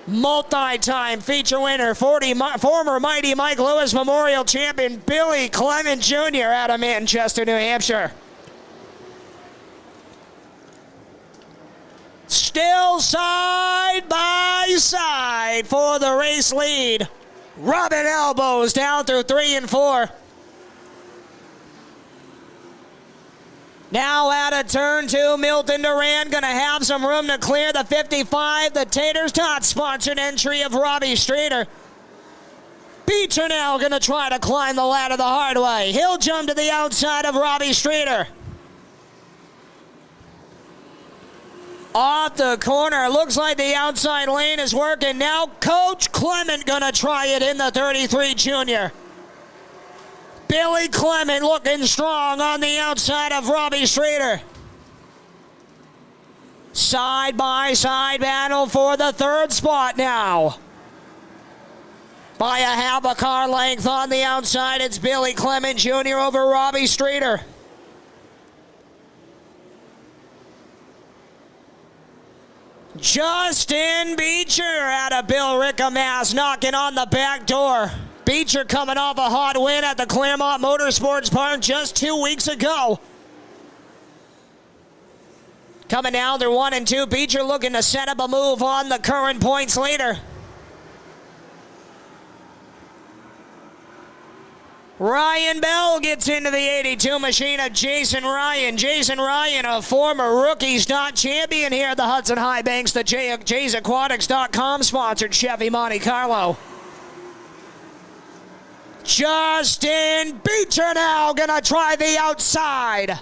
Multi-time feature winner, former Mighty Mike Lewis Memorial champion, Billy Clement Jr. out of Manchester, New Hampshire. Still side by side for the race lead. Rubbing elbows down through 3 and 4. Now out of turn 2, Milton Duran going to have some room to clear the 55. The Taters Tots sponsored entry of Robbie Streeter. Beecher now going to try to climb the ladder the hard way. He'll jump to the outside of Robbie Streeter. Off the corner, looks like the outside lane is working. Now Coach Clement going to try it in the 33 Junior. Billy Clement looking strong on the outside of Robbie Streeter. Side by side battle for the 3rd spot now. By a half a car length on the outside, it's Billy Clement Jr. over Robbie Streeter. Justin Beecher out of Bill Ricca, Mass, knocking on the back door. Beecher coming off a hot win at the Claremont Motorsports Park just 2 weeks ago. Coming down, they're 1 and 2. Beecher looking to set up a move on the current points leader. Ryan Bell gets into the 82 machine of Jason Ryan. Jason Ryan, a former rookie stock champion here at the Hudson High Banks, the JaysAquatics.com sponsored Chevy Monte Carlo. Justin Beecher now gonna try the outside.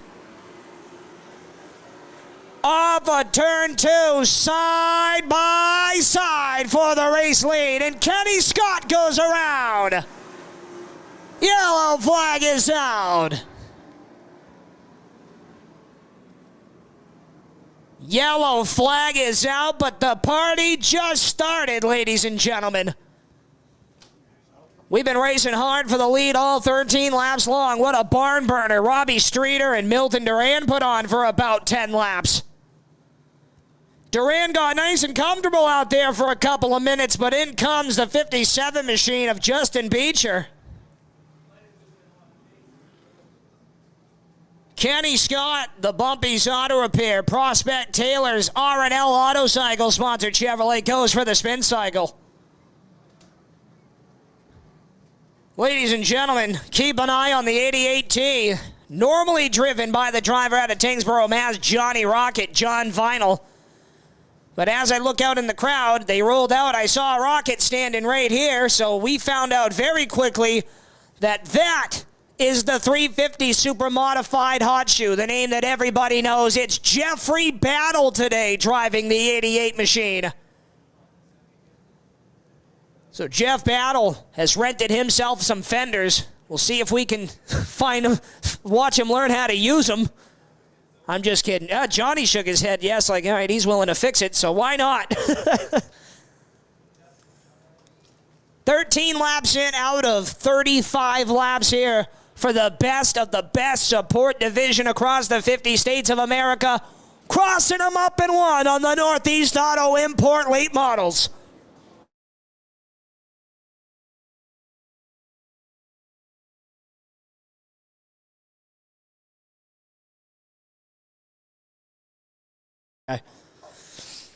Off a turn 2, side by side for the race lead, and Kenny Scott goes around. Yellow flag is out. Yellow flag is out, but the party just started, ladies and gentlemen. We've been racing hard for the lead all 13 laps long. What a barn burner Robbie Streeter and Milton Duran put on for about 10 laps. Duran got nice and comfortable out there for a couple of minutes, but in comes the 57 machine of Justin Beecher. Kenny Scott, the Bumpy's Auto Repair, Prospect Taylor's R&L Auto Cycle sponsored Chevrolet goes for the spin cycle. Ladies and gentlemen, keep an eye on the 88T, normally driven by the driver out of Tingsboro, Mass, Johnny Rocket, John Vinyl. But as I look out in the crowd, they rolled out. I saw Rocket standing right here, so we found out very quickly that that is the 350 Super Modified Hot Shoe, the name that everybody knows. It's Jeffrey Battle today driving the 88 machine. So Jeff Battle has rented himself some fenders. We'll see if we can find him, watch him learn how to use them. I'm just kidding. Johnny shook his head yes, like, all right, he's willing to fix it, so why not? 13 laps in out of 35 laps here for the best of the best support division across the 50 states of America. Crossing them up and one on the Northeast Auto Import late models.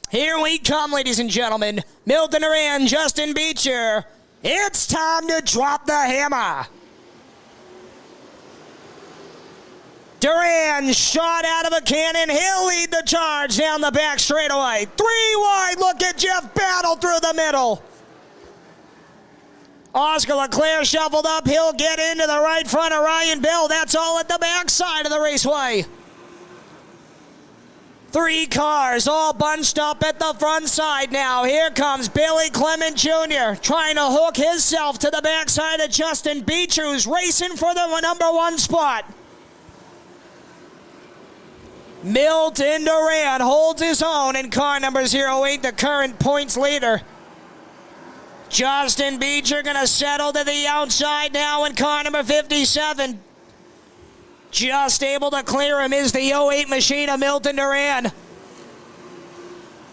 Here we come, ladies and gentlemen. Milton Duran, Justin Beecher. It's time to drop the hammer. Duran shot out of a cannon. He'll lead the charge down the back straightaway. 3 wide. Look at Jeff Battle through the middle. Oscar Leclerc shuffled up. He'll get into the right front of Ryan Bell. That's all at the back side of the raceway. 3 cars all bunched up at the front side now. Here comes Billy Clement Jr. trying to hook himself to the backside of Justin Beecher, who's racing for the #1 spot. Milton Duran holds his own in car number 08, the current points leader. Justin Beecher going to settle to the outside now in car number 57. Just able to clear him is the 08 machine of Milton Duran.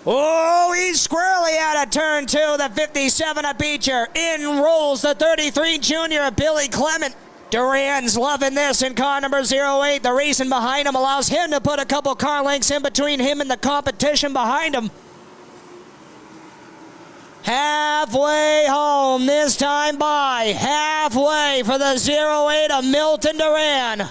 Oh, he's squarely out of turn 2, the 57 of Beecher. In rolls the 33 junior of Billy Clement. Duran's loving this in car number 08. The reason behind him allows him to put a couple car lengths in between him and the competition behind him. Halfway home, this time by halfway for the 08 of Milton Duran.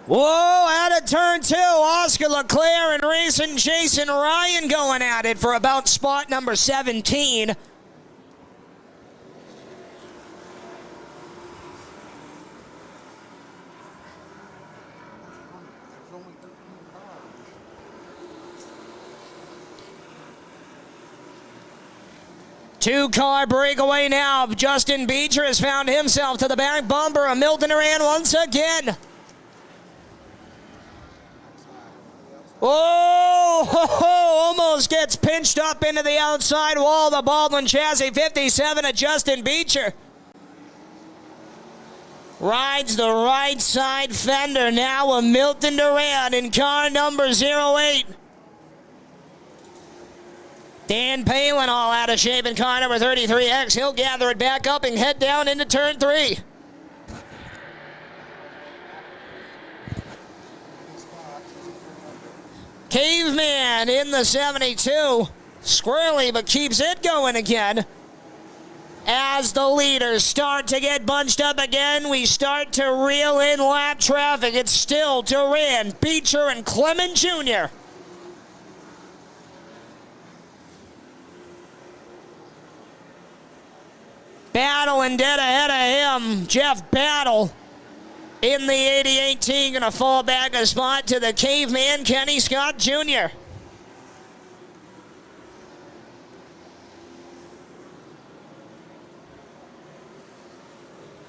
Whoa, out of turn 2, Oscar Leclerc and racing Jason Ryan going at it for about spot number 17. Two-car breakaway now. Justin Beecher has found himself to the back bumper of Milton Duran once again. Oh, almost gets pinched up into the outside wall of the Baldwin chassis. 57 of Justin Beecher. Rides the right side fender now of Milton Duran in car number 08. Dan Palin all out of shape in car number 33X. He'll gather it back up and head down into turn 3. Caveman in the 72. Squirrely, but keeps it going again. As the leaders start to get bunched up again, we start to reel in lap traffic. It's still Duran, Beecher, and Clement Jr. Battle and dead ahead of him. Jeff Battle in the 88 team. Going to fall back a spot to the caveman, Kenny Scott Jr.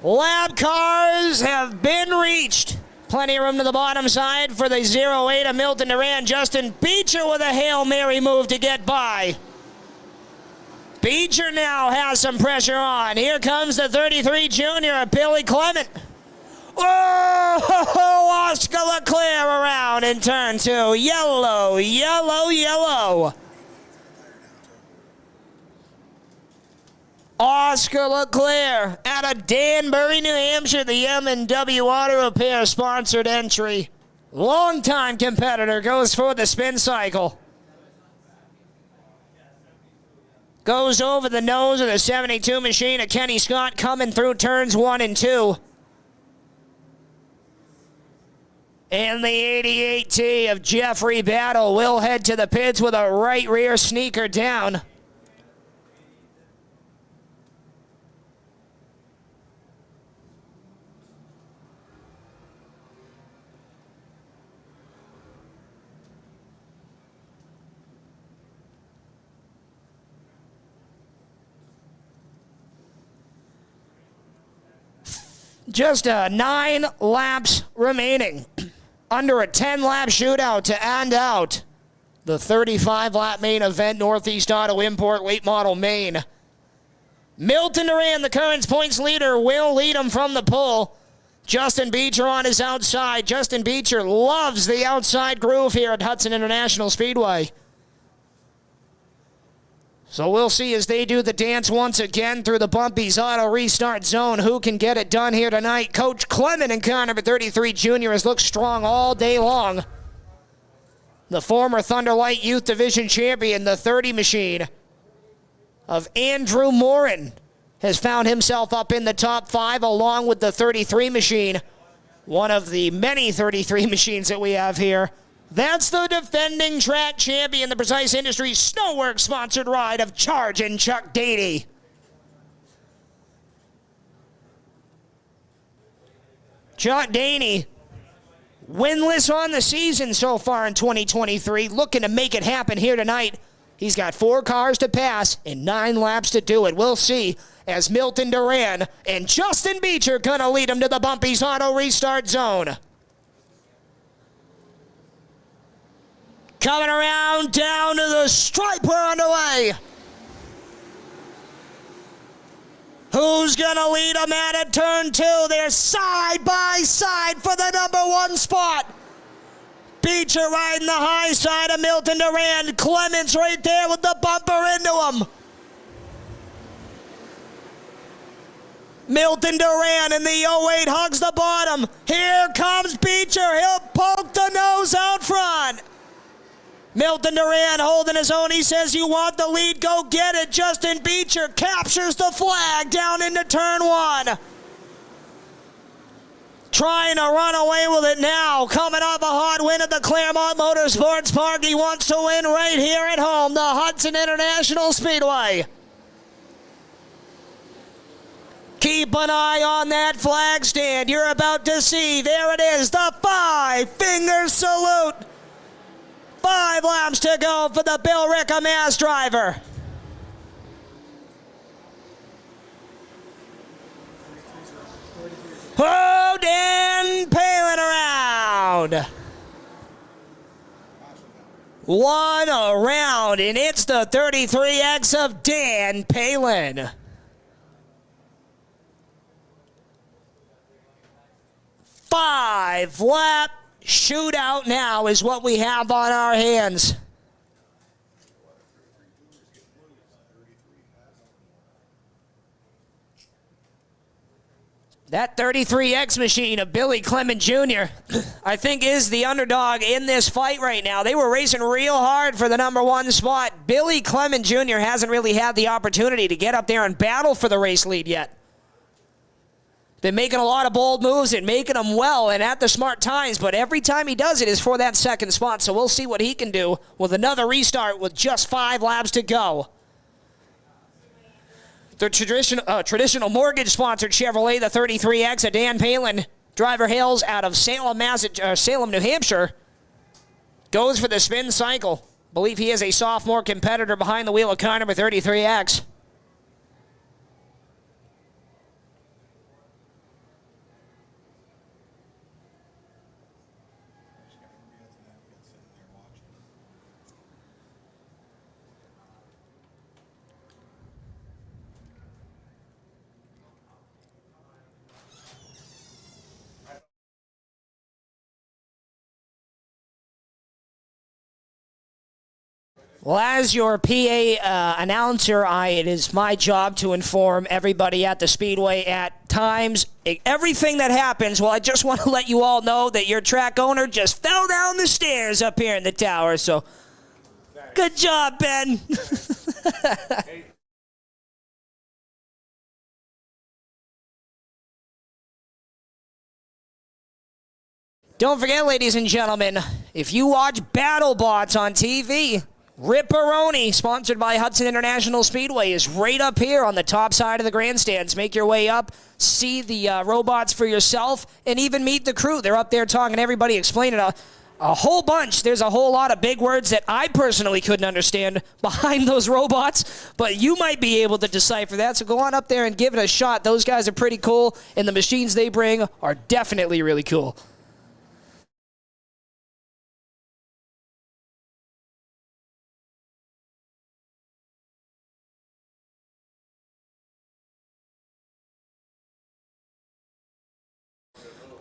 Lap cars have been reached. Plenty of room to the bottom side for the 08 of Milton Duran. Justin Beecher with a Hail Mary move to get by. Beecher now has some pressure on. Here comes the 33 junior of Billy Clement. Oh, Oscar Leclerc around in turn two. Yellow, yellow, yellow. Oscar Leclerc out of Danbury, New Hampshire, the M&W Auto Repair sponsored entry. Longtime competitor goes for the spin cycle. Goes over the nose of the 72 machine of Kenny Scott coming through turns 1 and 2. And the 88T of Jeffrey Battle will head to the pits with a right rear sneaker down. Just 9 laps remaining. Under a 10-lap shootout to end out the 35-lap main event, Northeast Auto Import Late Model Main. Milton Duran, the current points leader, will lead him from the pole. Justin Beecher on his outside. Justin Beecher loves the outside groove here at Hudson International Speedway. So we'll see as they do the dance once again through the Bumpy's Auto Restart Zone. Who can get it done here tonight? Coach Clement in car number 33 junior has looked strong all day long. The former Thunder Light Youth Division champion, the 30 machine of Andrew Morin, has found himself up in the top 5 along with the 33 machine. One of the many 33 machines that we have here. That's the defending track champion, the Precise Industries Snowworks sponsored ride of Chargin' Chuck Dady. Chuck Dady, winless on the season so far in 2023, looking to make it happen here tonight. He's got 4 cars to pass and 9 laps to do it. We'll see as Milton Duran and Justin Beecher gonna lead him to the Bumpy's Auto Restart Zone. Coming around down to the stripe, we're underway. Who's gonna lead them at a turn 2? They're side by side for the number 1 spot. Beecher riding the high side of Milton Duran. Clements right there with the bumper into him. Milton Duran in the 08 hugs the bottom. Here comes Beecher. He'll poke the nose out front. Milton Duran holding his own. He says, you want the lead, go get it. Justin Beecher captures the flag down into turn 1. Trying to run away with it now. Coming off a hot win at the Claremont Motorsports Park. He wants to win right here at home, the Hudson International Speedway. Keep an eye on that flag stand. You're about to see, there it is, the 5-finger salute. 5 laps to go for the Bill Rickham Mass driver. Oh, Dan Palin around. 1 around, and it's the 33X of Dan Palin. 5-lap shootout now is what we have on our hands. That 33X machine of Billy Clement Jr., I think, is the underdog in this fight right now. They were racing real hard for the number 1 spot. Billy Clement Jr. hasn't really had the opportunity to get up there and battle for the race lead yet. Been making a lot of bold moves and making them well and at the smart times, but every time he does it is for that 2nd spot, so we'll see what he can do with another restart with just 5 laps to go. The traditional mortgage-sponsored Chevrolet, the 33X, a Dan Palin driver hails out of Salem, New Hampshire. Goes for the spin cycle. Believe he is a sophomore competitor behind the wheel of car number 33X. Well, as your PA announcer, it is my job to inform everybody at the Speedway at times. Everything that happens, well, I just want to let you all know that your track owner just fell down the stairs up here in the tower. So, good job, Ben. Don't forget, ladies and gentlemen, if you watch BattleBots on TV, Ripperoni, sponsored by Hudson International Speedway, is right up here on the top side of the grandstands. Make your way up, see the robots for yourself, and even meet the crew. They're up there talking to everybody, explaining a whole bunch. There's a whole lot of big words that I personally couldn't understand behind those robots, but you might be able to decipher that, so go on up there and give it a shot. Those guys are pretty cool, and the machines they bring are definitely really cool.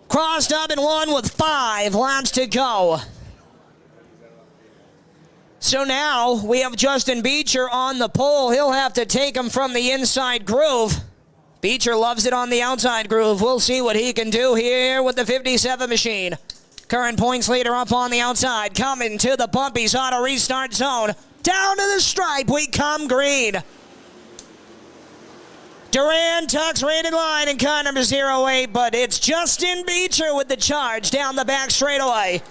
Crossed up and one with 5 laps to go. So now we have Justin Beecher on the pole. He'll have to take him from the inside groove. Beecher loves it on the outside groove. We'll see what he can do here with the 57 machine. Current points leader up on the outside. Coming to the Bumpy's auto restart zone. Down to the stripe we come green. Duran tucks right in line in car number 08, but it's Justin Beecher with the charge down the back straightaway.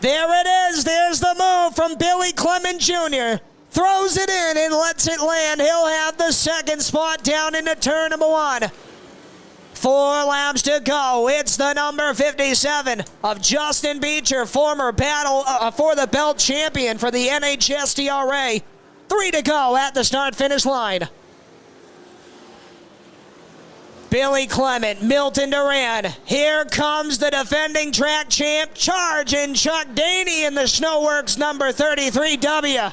There it is. There's the move from Billy Clement Jr. Throws it in and lets it land. He'll have the second spot down into turn number 1. 4 laps to go. It's the number 57 of Justin Beecher, former battle for the belt champion for the NHSDRA. 3 to go at the start-finish line. Billy Clement, Milton Duran. Here comes the defending track champ, charging Chuck Daney in the Snowworks number 33W.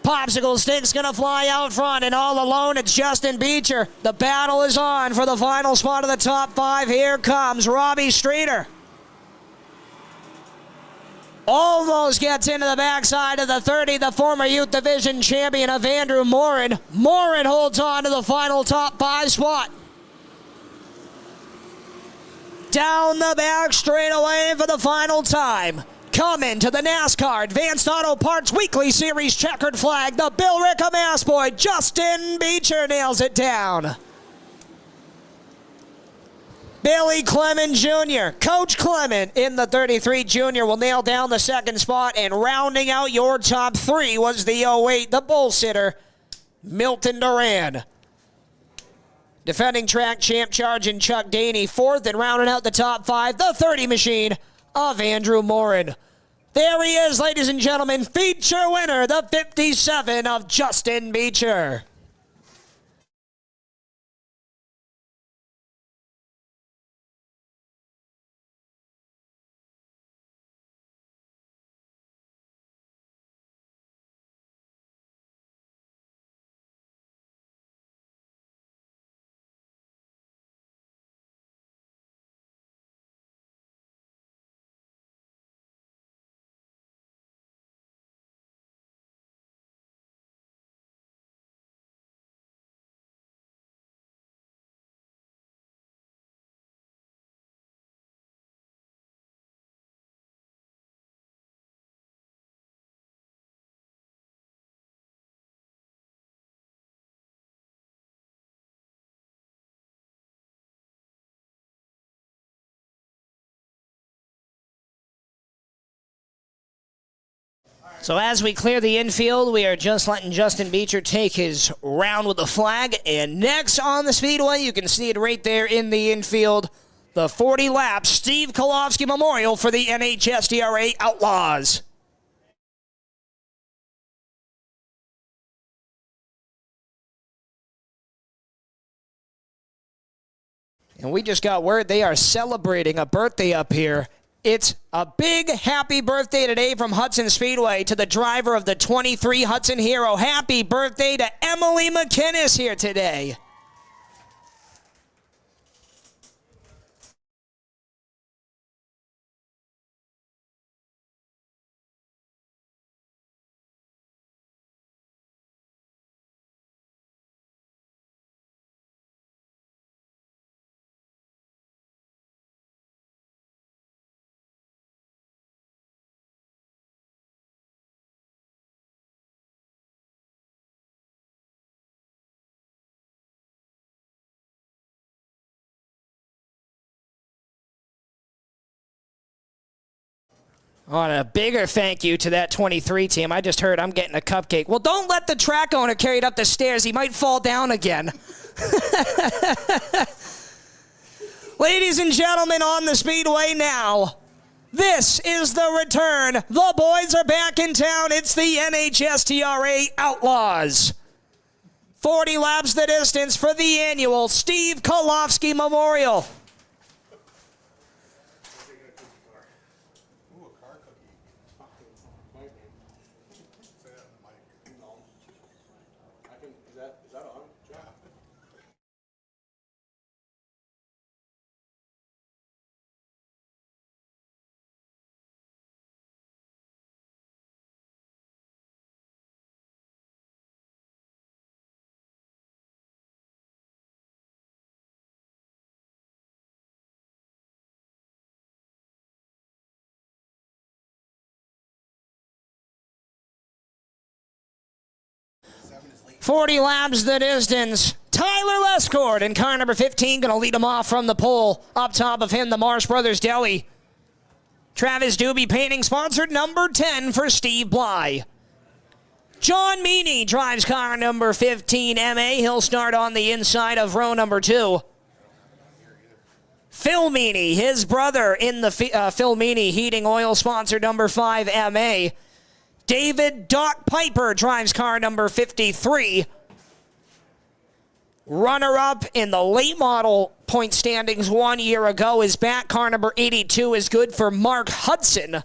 Popsicle stick's gonna fly out front, and all alone it's Justin Beecher. The battle is on for the final spot of the top 5. Here comes Robbie Streeter. Almost gets into the backside of the 30, the former youth division champion of Andrew Morin. Morin holds on to the final top 5 spot. Down the back straightaway for the final time. Coming to the NASCAR Advanced Auto Parts Weekly Series checkered flag, the Bill Rickham ass boy, Justin Beecher nails it down. Billy Clement Jr., Coach Clement in the 33 Junior will nail down the second spot, and rounding out your top 3 was the 08, the bull sitter, Milton Duran. Defending track champ charging Chuck Daney, 4th, and rounding out the top 5, the 30 machine of Andrew Morin. There he is, ladies and gentlemen, feature winner, the 57 of Justin Beecher. So as we clear the infield, we are just letting Justin Beecher take his round with the flag. And next on the speedway, you can see it right there in the infield, the 40-lap Steve Kolofsky Memorial for the NHSDRA Outlaws. And we just got word they are celebrating a birthday up here. It's a big happy birthday today from Hudson Speedway to the driver of the 23 Hudson Hero. Happy birthday to Emily McInnes here today. On a bigger thank you to that 23 team. I just heard I'm getting a cupcake. Well, don't let the track owner carry it up the stairs. He might fall down again. Ladies and gentlemen, on the speedway now, this is the return. The boys are back in town. It's the NHSTRA Outlaws. 40 laps the distance for the annual Steve Kolofsky Memorial. Is that on? Yeah. 40 laps the distance. Tyler Lescord in car number 15 going to lead him off from the pole. Up top of him, the Marsh Brothers Deli. Travis Doobie painting sponsored number 10 for Steve Bly. John Meany drives car number 15 MA. He'll start on the inside of row number 2. Phil Meany, his brother in the Phil Meany heating oil sponsor number 5 MA. David Doc Piper drives car number 53. Runner-up in the late model point standings 1 year ago is back. Car number 82 is good for Mark Hudson.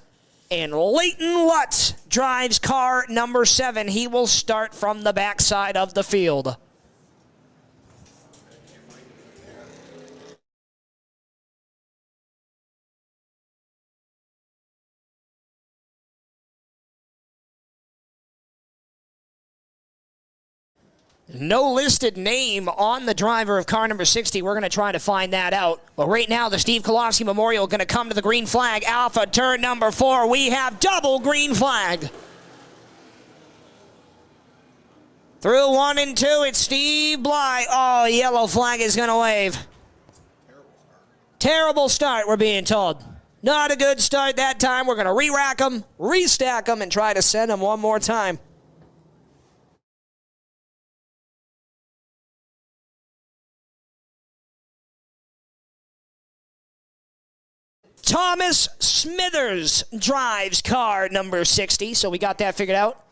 And Leighton Lutz drives car number 7. He will start from the backside of the field. No listed name on the driver of car number 60. We're going to try to find that out. But right now, the Steve Kolofsky Memorial going to come to the green flag. Alpha turn number 4. We have double green flag. Through 1 and 2, it's Steve Bly. Oh, yellow flag is going to wave. Terrible start, we're being told. Not a good start that time. We're going to re-rack them, restack them, and try to send them one more time. Thomas Smithers drives car number 60, so we got that figured out.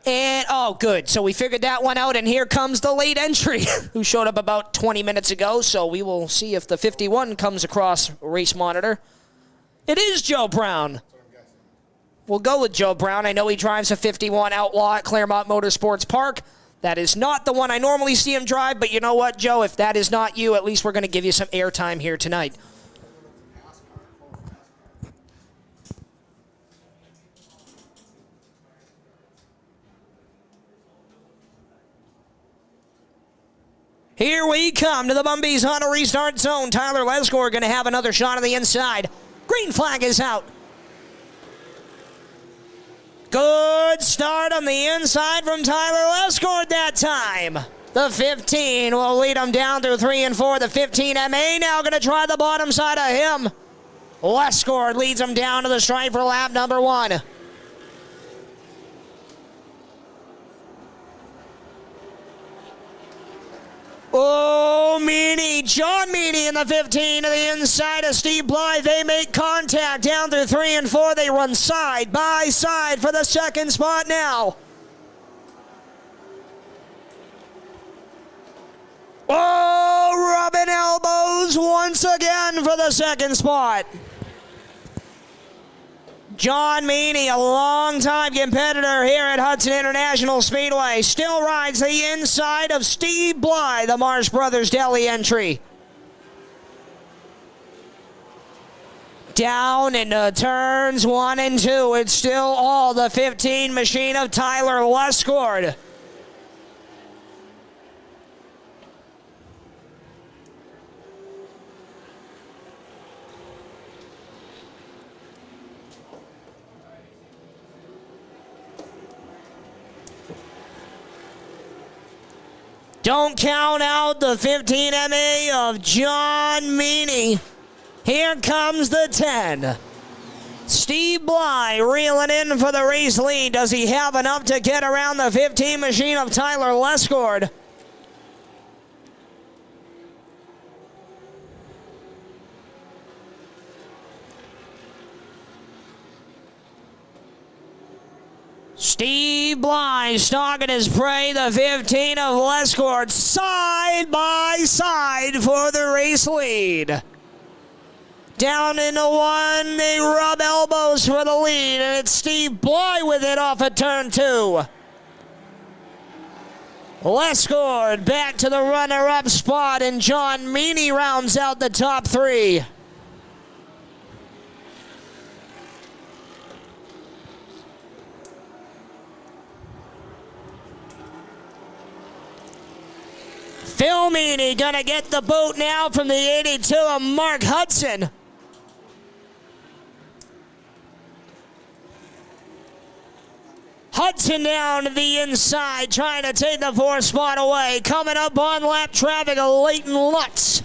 And, oh, good. So we figured that one out, and here comes the late entry, who showed up about 20 minutes ago, so we will see if the 51 comes across race monitor. It is Joe Brown. We'll go with Joe Brown. I know he drives a 51 Outlaw at Claremont Motorsports Park. That is not the one I normally see him drive, but you know what, Joe? If that is not you, at least we're going to give you some airtime here tonight. Here we come to the Bumbies Honda restart zone. Tyler Lescore going to have another shot on the inside. Green flag is out. Good start on the inside from Tyler Lescore that time. The 15 will lead him down through 3 and 4. The 15 MA now going to try the bottom side of him. Lescore leads him down to the stripe for lap number 1. Oh, Meany, John Meany in the 15 to the inside of Steve Blythe. They make contact down through 3 and 4. They run side by side for the second spot now. Oh, rubbing elbows once again for the second spot. John Meany, a longtime competitor here at Hudson International Speedway, still rides the inside of Steve Blythe, the Marsh Brothers Deli entry. Down into turns 1 and 2. It's still all the 15 machine of Tyler Lescord. Don't count out the 15 MA of John Meany. Here comes the 10. Steve Blythe reeling in for the race lead. Does he have enough to get around the 15 machine of Tyler Lescord? Steve Blythe stalking his prey, the 15 of Lescord, side by side for the race lead. Down into 1, they rub elbows for the lead, and it's Steve Blythe with it off of turn 2. Lescord back to the runner-up spot, and John Meany rounds out the top 3. Phil Meany gonna get the boot now from the 82 of Mark Hudson. Hudson down to the inside, trying to take the 4th spot away. Coming up on lap traffic, a Leighton Lutz.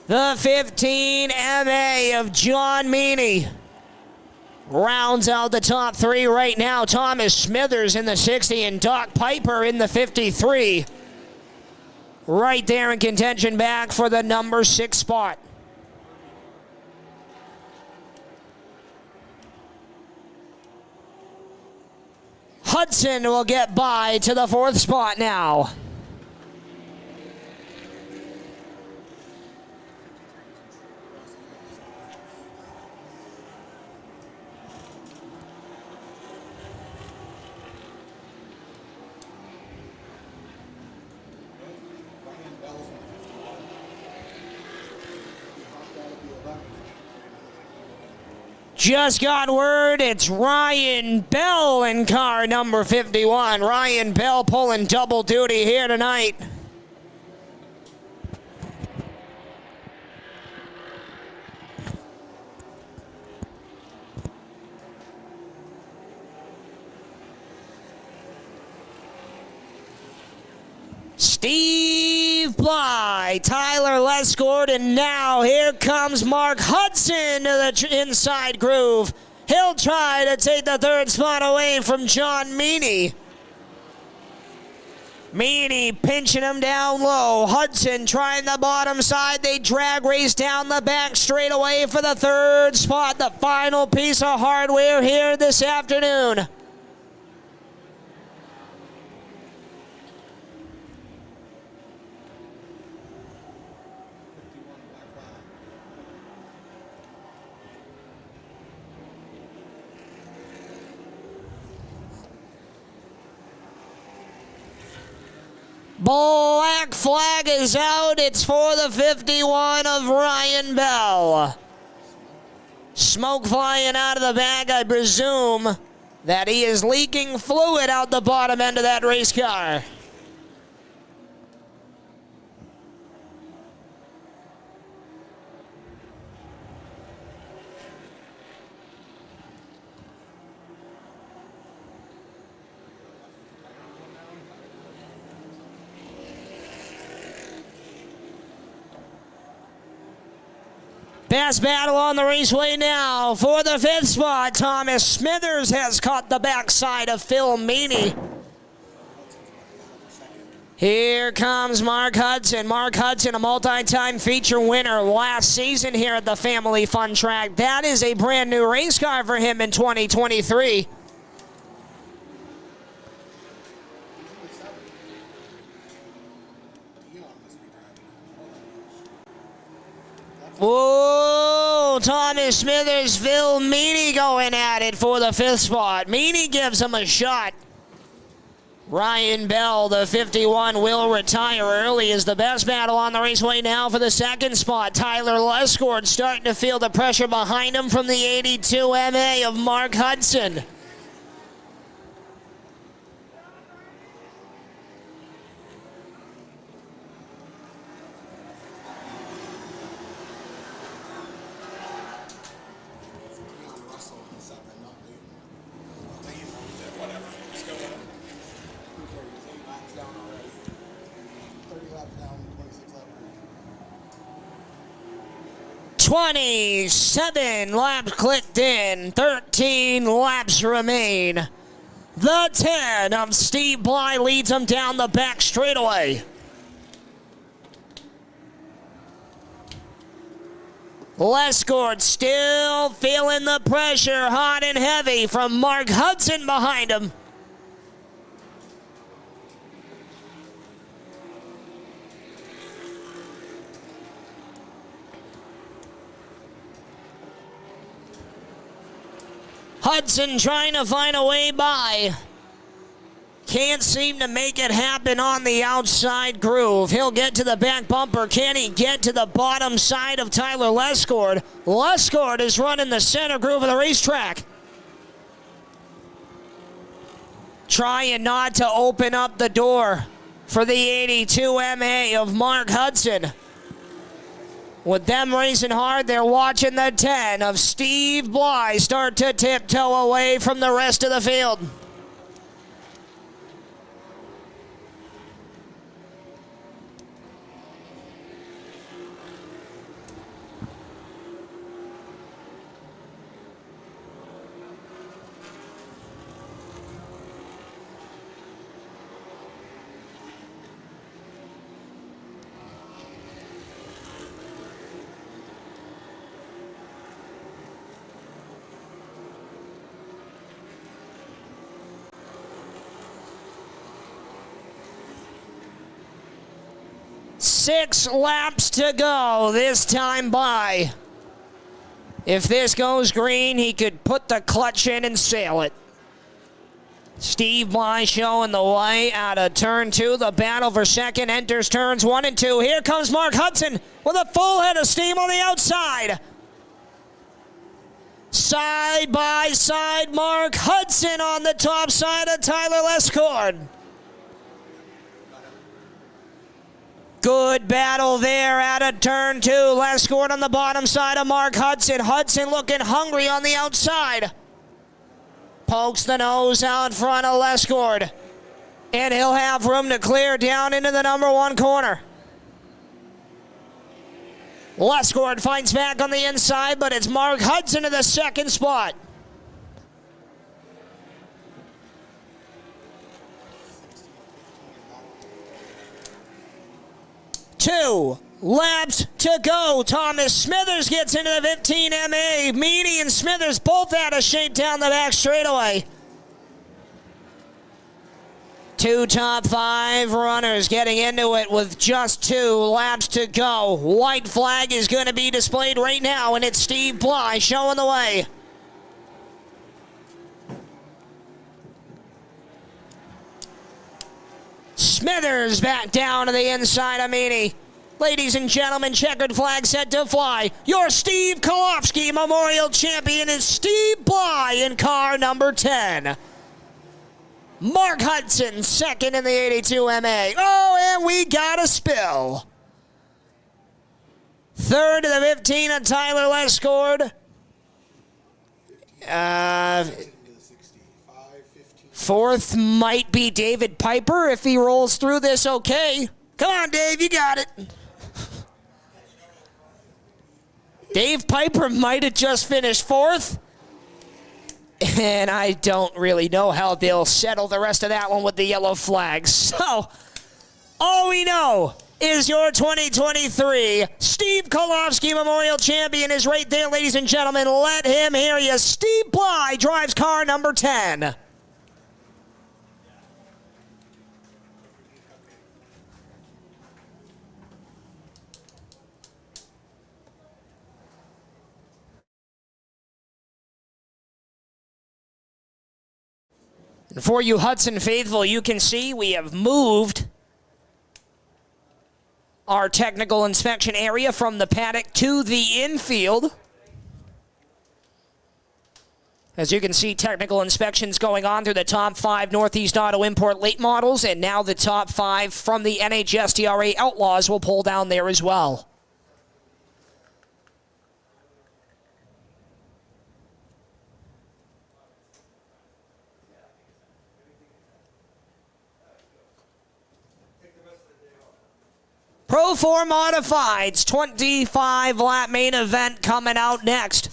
The 15 MA of John Meany rounds out the top 3 right now. Thomas Smithers in the 60 and Doc Piper in the 53. Right there in contention back for the number 6 spot. Hudson will get by to the 4th spot now. Just got word it's Ryan Bell in car number 51. Ryan Bell pulling double duty here tonight. Steve Blythe, Tyler Lescord, and now here comes Mark Hudson to the inside groove. He'll try to take the 3rd spot away from John Meany. Meany pinching him down low. Hudson trying the bottom side. They drag race down the back straight away for the 3rd spot. The final piece of hardware here this afternoon. Black flag is out. It's for the 51 of Ryan Bell. Smoke flying out of the back. I presume that he is leaking fluid out the bottom end of that race car. Best battle on the raceway now for the 5th spot. Thomas Smithers has caught the backside of Phil Meany. Here comes Mark Hudson. Mark Hudson, a multi-time feature winner last season here at the Family Fun Track. That is a brand new race car for him in 2023. Whoa, Thomas Smithers, Phil Meany going at it for the 5th spot. Meany gives him a shot. Ryan Bell, the 51, will retire early is the best battle on the raceway now for the 2nd spot. Tyler Lescord starting to feel the pressure behind him from the 82 MA of Mark Hudson. Whatever. Just go with it. 27 laps clicked in, 13 laps remain. The 10 of Steve Bly leads him down the back straightaway. Lescord still feeling the pressure hot and heavy from Mark Hudson behind him. Hudson trying to find a way by. Can't seem to make it happen on the outside groove. He'll get to the back bumper. Can he get to the bottom side of Tyler Lescord? Lescord is running the center groove of the racetrack. Trying not to open up the door for the 82 MA of Mark Hudson. With them racing hard, they're watching the 10 of Steve Bly start to tiptoe away from the rest of the field. Six laps to go this time by. If this goes green, he could put the clutch in and sail it. Steve Bly showing the way out of turn 2. The battle for second enters turns 1 and 2. Here comes Mark Hudson with a full head of steam on the outside. Side by side, Mark Hudson on the top side of Tyler Lescord. Good battle there out of turn 2. Lescord on the bottom side of Mark Hudson. Hudson looking hungry on the outside. Pokes the nose out front of Lescord. And he'll have room to clear down into the number 1 corner. Lescord finds back on the inside, but it's Mark Hudson to the 2nd spot. 2 laps to go. Thomas Smithers gets into the 15 MA. Meany and Smithers both out of shape down the back straightaway. 2 top 5 runners getting into it with just 2 laps to go. White flag is going to be displayed right now, and it's Steve Bly showing the way. Smithers back down to the inside of Meany. Ladies and gentlemen, checkered flag set to fly. Your Steve Kolofsky Memorial Champion is Steve Bly in car number 10. Mark Hudson, second in the 82 MA. Oh, and we got a spill. Third to the 15 of Tyler Lescord. 4th might be David Piper if he rolls through this okay. Come on, Dave, you got it. Dave Piper might have just finished 4th. And I don't really know how they'll settle the rest of that one with the yellow flags. So, all we know is your 2023 Steve Kolofsky Memorial Champion is right there, ladies and gentlemen. Let him hear you. Steve Bly drives car number 10. And for you Hudson faithful, you can see we have moved our technical inspection area from the paddock to the infield. As you can see, technical inspections going on through the top 5 Northeast Auto Import late models, and now the top 5 from the NHSDRA Outlaws will pull down there as well. Pro 4 Modifieds, 25-lap main event coming out next.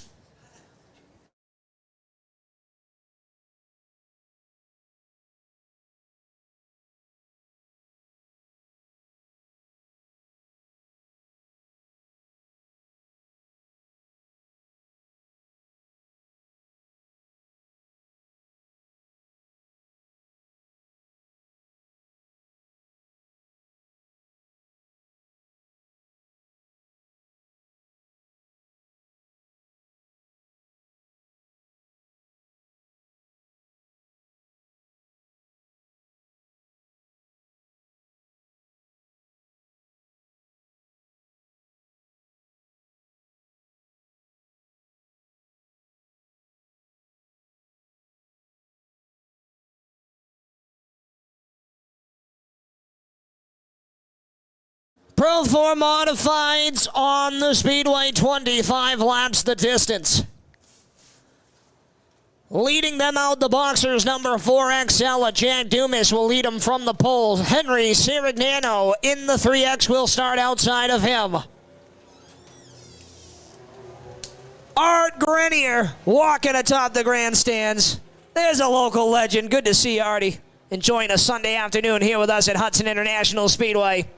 Pro 4 Modifieds on the Speedway, 25 laps the distance. Leading them out, the boxers, number 4XL, Jack Dumas will lead them from the pole. Henry Sirignano in the 3X will start outside of him. Art Grenier walking atop the grandstands. There's a local legend. Good to see you, Artie. Enjoying a Sunday afternoon here with us at Hudson International Speedway.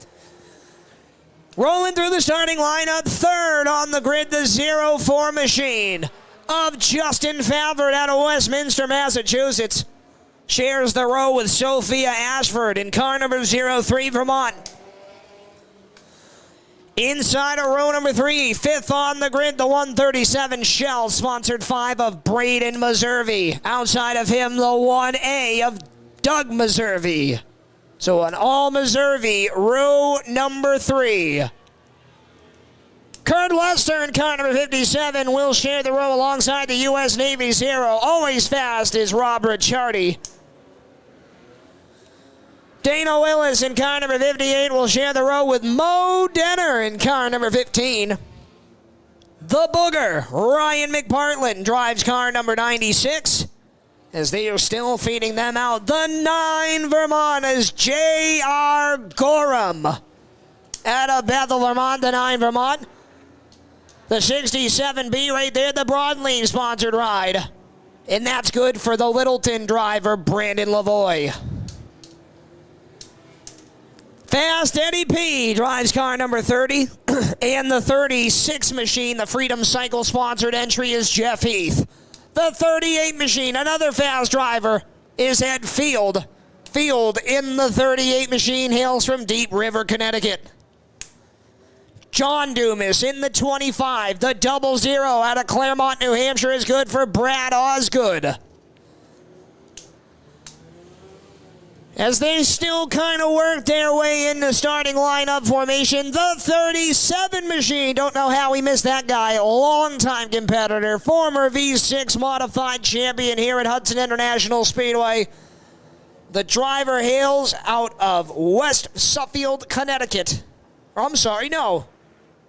Rolling through the starting lineup, 3rd on the grid, the 04 machine of Justin Favre out of Westminster, Massachusetts. Shares the row with Sophia Ashford in car number 03, Vermont. Inside of row number 3, 5th on the grid, the 137 Shell, sponsored 5 of Braden Meservey. Outside of him, the 1A of Doug Meservey. So an all Meservey, row number 3. Kurt Lester in car number 57 will share the row alongside the U.S. Navy's hero. Always fast is Rob Ricciardi. Dana Willis in car number 58 will share the row with Mo Denner in car number 15. The Booger, Ryan McPartland, drives car number 96. As they are still feeding them out. The 9 Vermont is J.R. Gorham out of Bethel, Vermont, the 9 Vermont. The 67B right there, the Broadleaf sponsored ride. And that's good for the Littleton driver, Brandon Lavoie. Fast Eddie P drives car number 30. And the 36 machine, the Freedom Cycle sponsored entry is Jeff Heath. The 38 machine, another fast driver, is at Field. Field in the 38 machine hails from Deep River, Connecticut. John Dumas in the 25. The 00 out of Claremont, New Hampshire is good for Brad Osgood. As they still kind of work their way in the starting lineup formation, the 37 machine, don't know how we missed that guy, longtime competitor, former V6 modified champion here at Hudson International Speedway. The driver hails out of West Suffield, Connecticut. I'm sorry, no,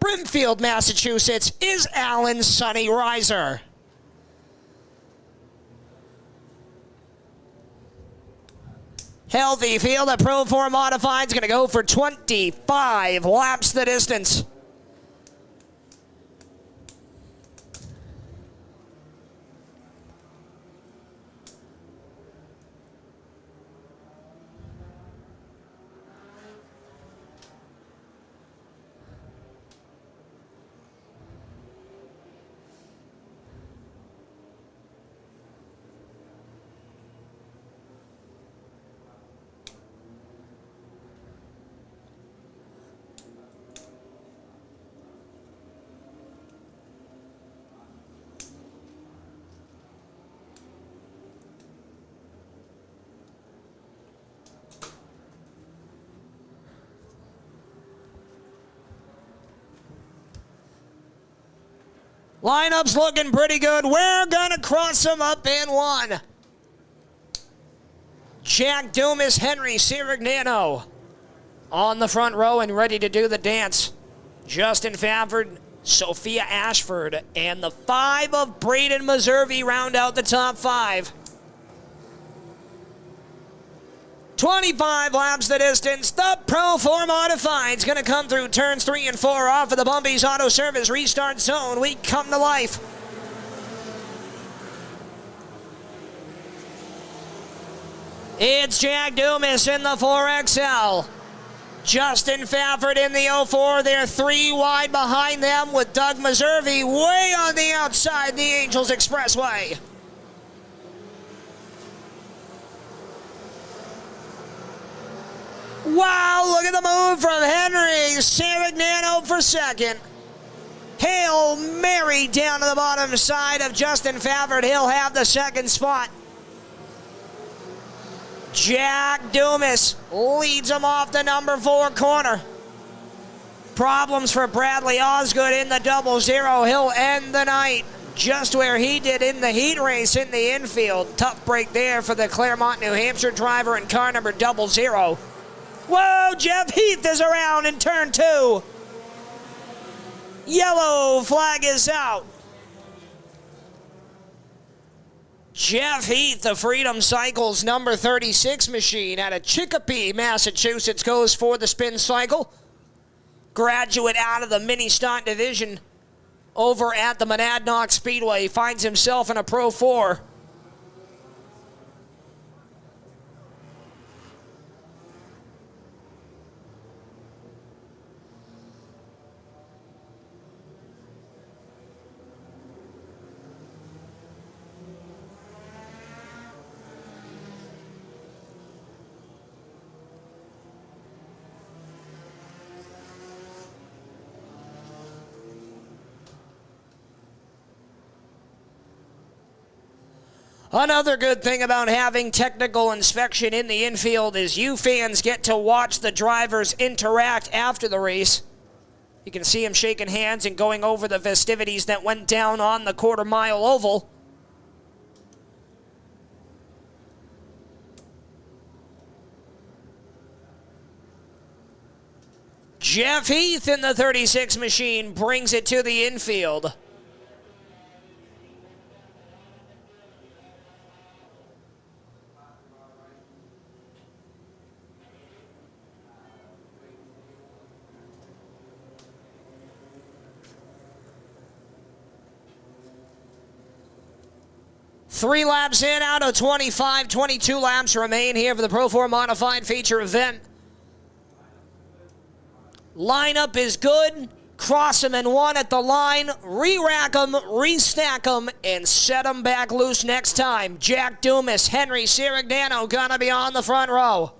Brimfield, Massachusetts, is Alan Sonny Reiser. Healthy field, a Pro 4 Modified is going to go for 25 laps the distance. Lineup's looking pretty good. We're going to cross them up in one. Jack Dumas, Henry Sirignano on the front row and ready to do the dance. Justin Favard, Sophia Ashford, and the 5 of Braden Meserve round out the top 5. 25 laps the distance. The Pro 4 Modified's going to come through turns 3 and 4 off of the Bumpy's Auto Service restart zone. We come to life. It's Jack Dumas in the 4XL. Justin Favard in the 04. They're 3 wide behind them with Doug Meserve way on the outside the Angels Expressway. Wow, look at the move from Henry Sirignano for second. Hail Mary down to the bottom side of Justin Favard. He'll have the second spot. Jack Dumas leads him off the number 4 corner. Problems for Bradley Osgood in the 00. He'll end the night just where he did in the heat race in the infield. Tough break there for the Claremont, New Hampshire driver in car number 00. Whoa, Jeff Heath is around in turn 2. Yellow flag is out. Jeff Heath, the Freedom Cycles number 36 machine out of Chicopee, Massachusetts, goes for the spin cycle. Graduate out of the mini stock division over at the Monadnock Speedway. Finds himself in a Pro 4. Another good thing about having technical inspection in the infield is you fans get to watch the drivers interact after the race. You can see them shaking hands and going over the festivities that went down on the quarter-mile oval. Jeff Heath in the 36 machine brings it to the infield. Three laps in out of 25. 22 laps remain here for the Pro 4 Modified feature event. Lineup is good. Cross them in one at the line. Re-rack them, restack them, and set them back loose next time. Jack Dumas, Henry Sirignano gonna be on the front row.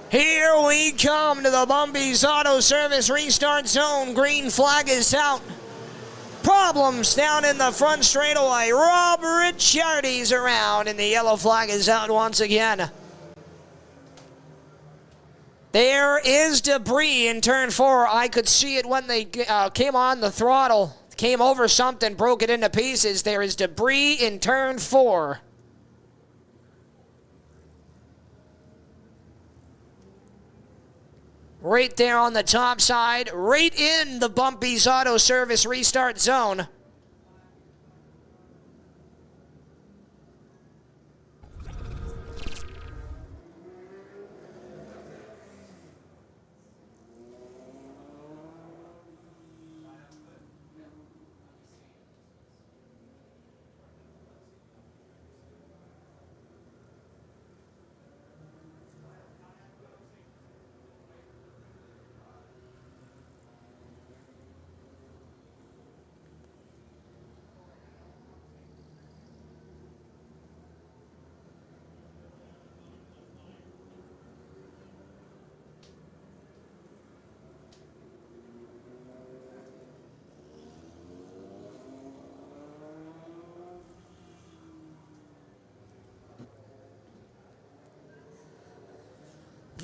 Here we come to the Bumpy's Auto Service restart zone. Green flag is out. Problems down in the front straightaway. Rob Ricciardi's around, and the yellow flag is out once again. There is debris in turn 4. I could see it when they came on the throttle. Came over something, broke it into pieces. There is debris in turn 4. Right there on the top side, right in the Bumpy's Auto Service restart zone.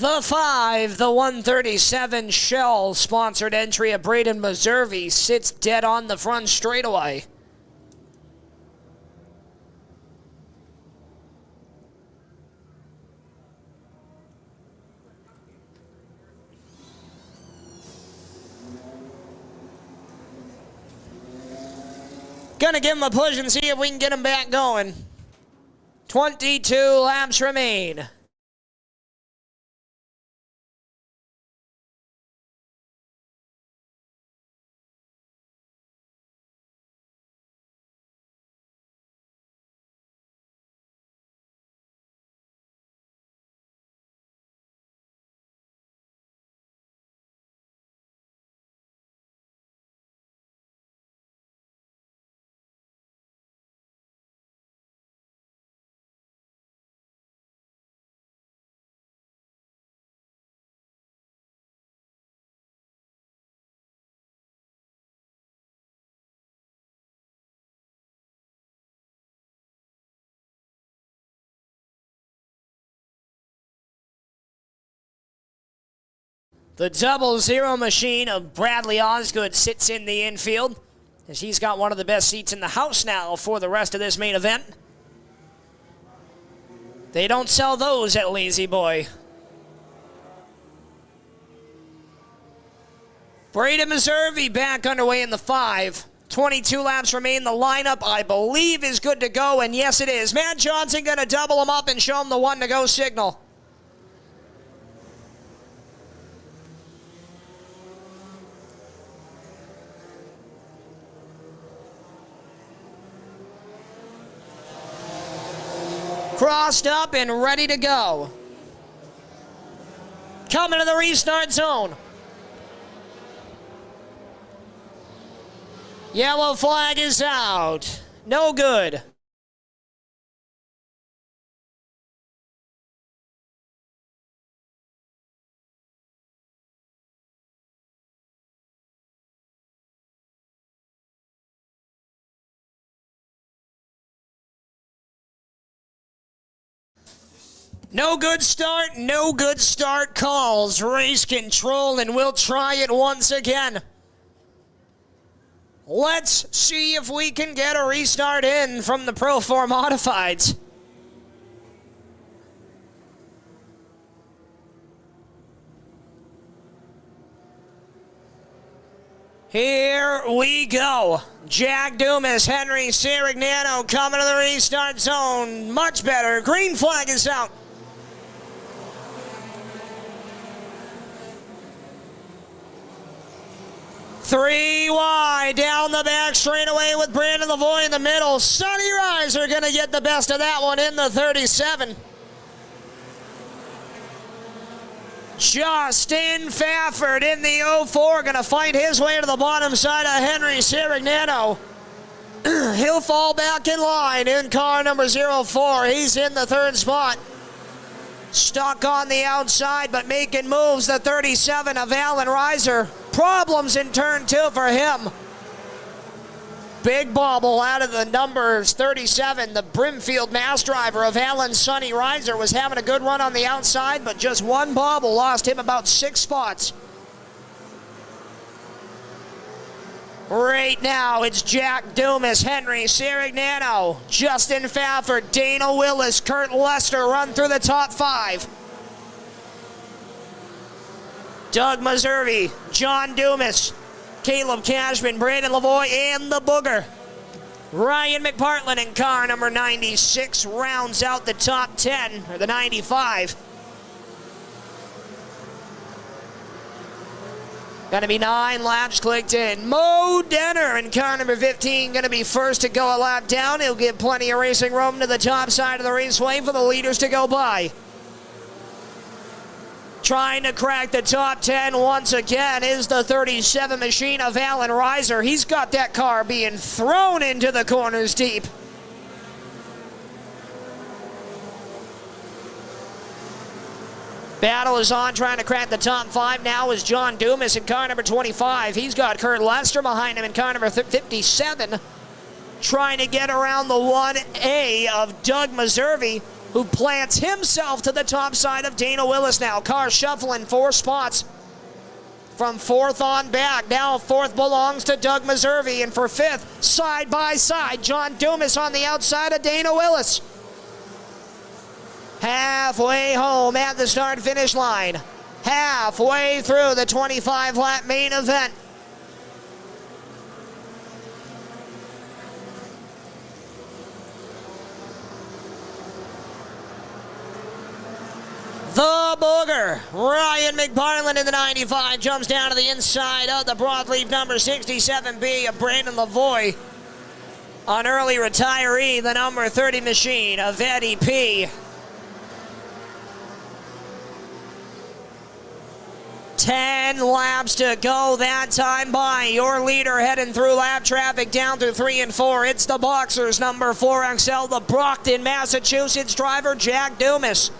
The 5, the 137 Shell sponsored entry of Braden Meservey sits dead on the front straightaway. Gonna give him a push and see if we can get him back going. 22 laps remain. The 00 machine of Bradley Osgood sits in the infield, as he's got one of the best seats in the house now for the rest of this main event. They don't sell those at Lazy Boy. Braden Meservey back underway in the 5. 22 laps remain. The lineup, I believe, is good to go, and yes, it is. Matt Johnson going to double him up and show him the 1-to-go signal. Crossed up and ready to go. Coming to the restart zone. Yellow flag is out. No good. No good start, no good start calls. Race control, and we'll try it once again. Let's see if we can get a restart in from the Pro 4 Modifieds. Here we go. Jack Dumas, Henry Sirignano coming to the restart zone. Much better. Green flag is out. Three wide, down the back straightaway with Brandon Lavoie in the middle. Sonny Reiser going to get the best of that one in the 37. Justin Fafford in the 04, going to fight his way to the bottom side of Henry Sirignano. He'll fall back in line in car number 04. He's in the 3rd spot. Stuck on the outside, but making moves, the 37 of Alan Reiser. Problems in turn 2 for him. Big bobble out of the numbers 37. The Brimfield mass driver of Alan Sonny Reiser was having a good run on the outside, but just one bobble lost him about 6 spots. Right now, it's Jack Dumas, Henry Sirignano, Justin Fafford, Dana Willis, Kurt Lester run through the top 5. Doug Meservey, John Dumas, Caleb Cashman, Brandon Lavoie, and the Booger. Ryan McPartland in car number 96 rounds out the top 10, or the 95. Gonna be 9 laps clicked in. Mo Denner in car number 15 gonna be first to go a lap down. He'll give plenty of racing room to the top side of the raceway for the leaders to go by. Trying to crack the top 10 once again is the 37 machine of Alan Reiser. He's got that car being thrown into the corners deep. Battle is on, trying to crack the top 5 now is John Dumas in car number 25. He's got Kurt Lester behind him in car number 57. Trying to get around the 1A of Doug Meservey. who plants himself to the top side of Dana Willis now. Car shuffling 4 spots from 4th on back. Now 4th belongs to Doug Meservey, and for 5th, side by side, John Dumas on the outside of Dana Willis. Halfway home at the start-finish line. Halfway through the 25-lap main event. The Booger, Ryan McPartland in the 95, jumps down to the inside of the broadleaf number 67B of Brandon Lavoie. An early retiree, the number 30 machine of Eddie P. 10 laps to go that time by. Your leader heading through lap traffic down through 3 and 4. It's the Boxers, number 4XL, the Brockton, Massachusetts driver, Jack Dumas.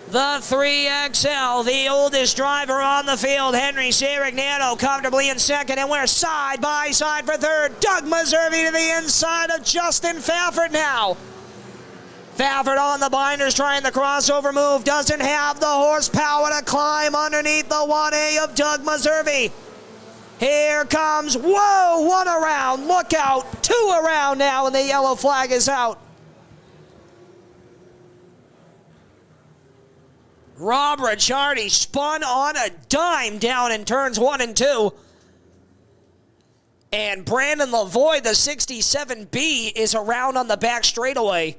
The 3XL, the oldest driver on the field, Henry Sirignano, comfortably in second, and we're side by side for third. Doug Meservey to the inside of Justin Fafford now. Fafford on the binders trying the crossover move, doesn't have the horsepower to climb underneath the 1A of Doug Meservey. Here comes, whoa, 1 around, look out, 2 around now, and the yellow flag is out. Rob Ricciardi spun on a dime down in turns 1 and 2. And Brandon Lavoie, the 67B, is around on the back straightaway.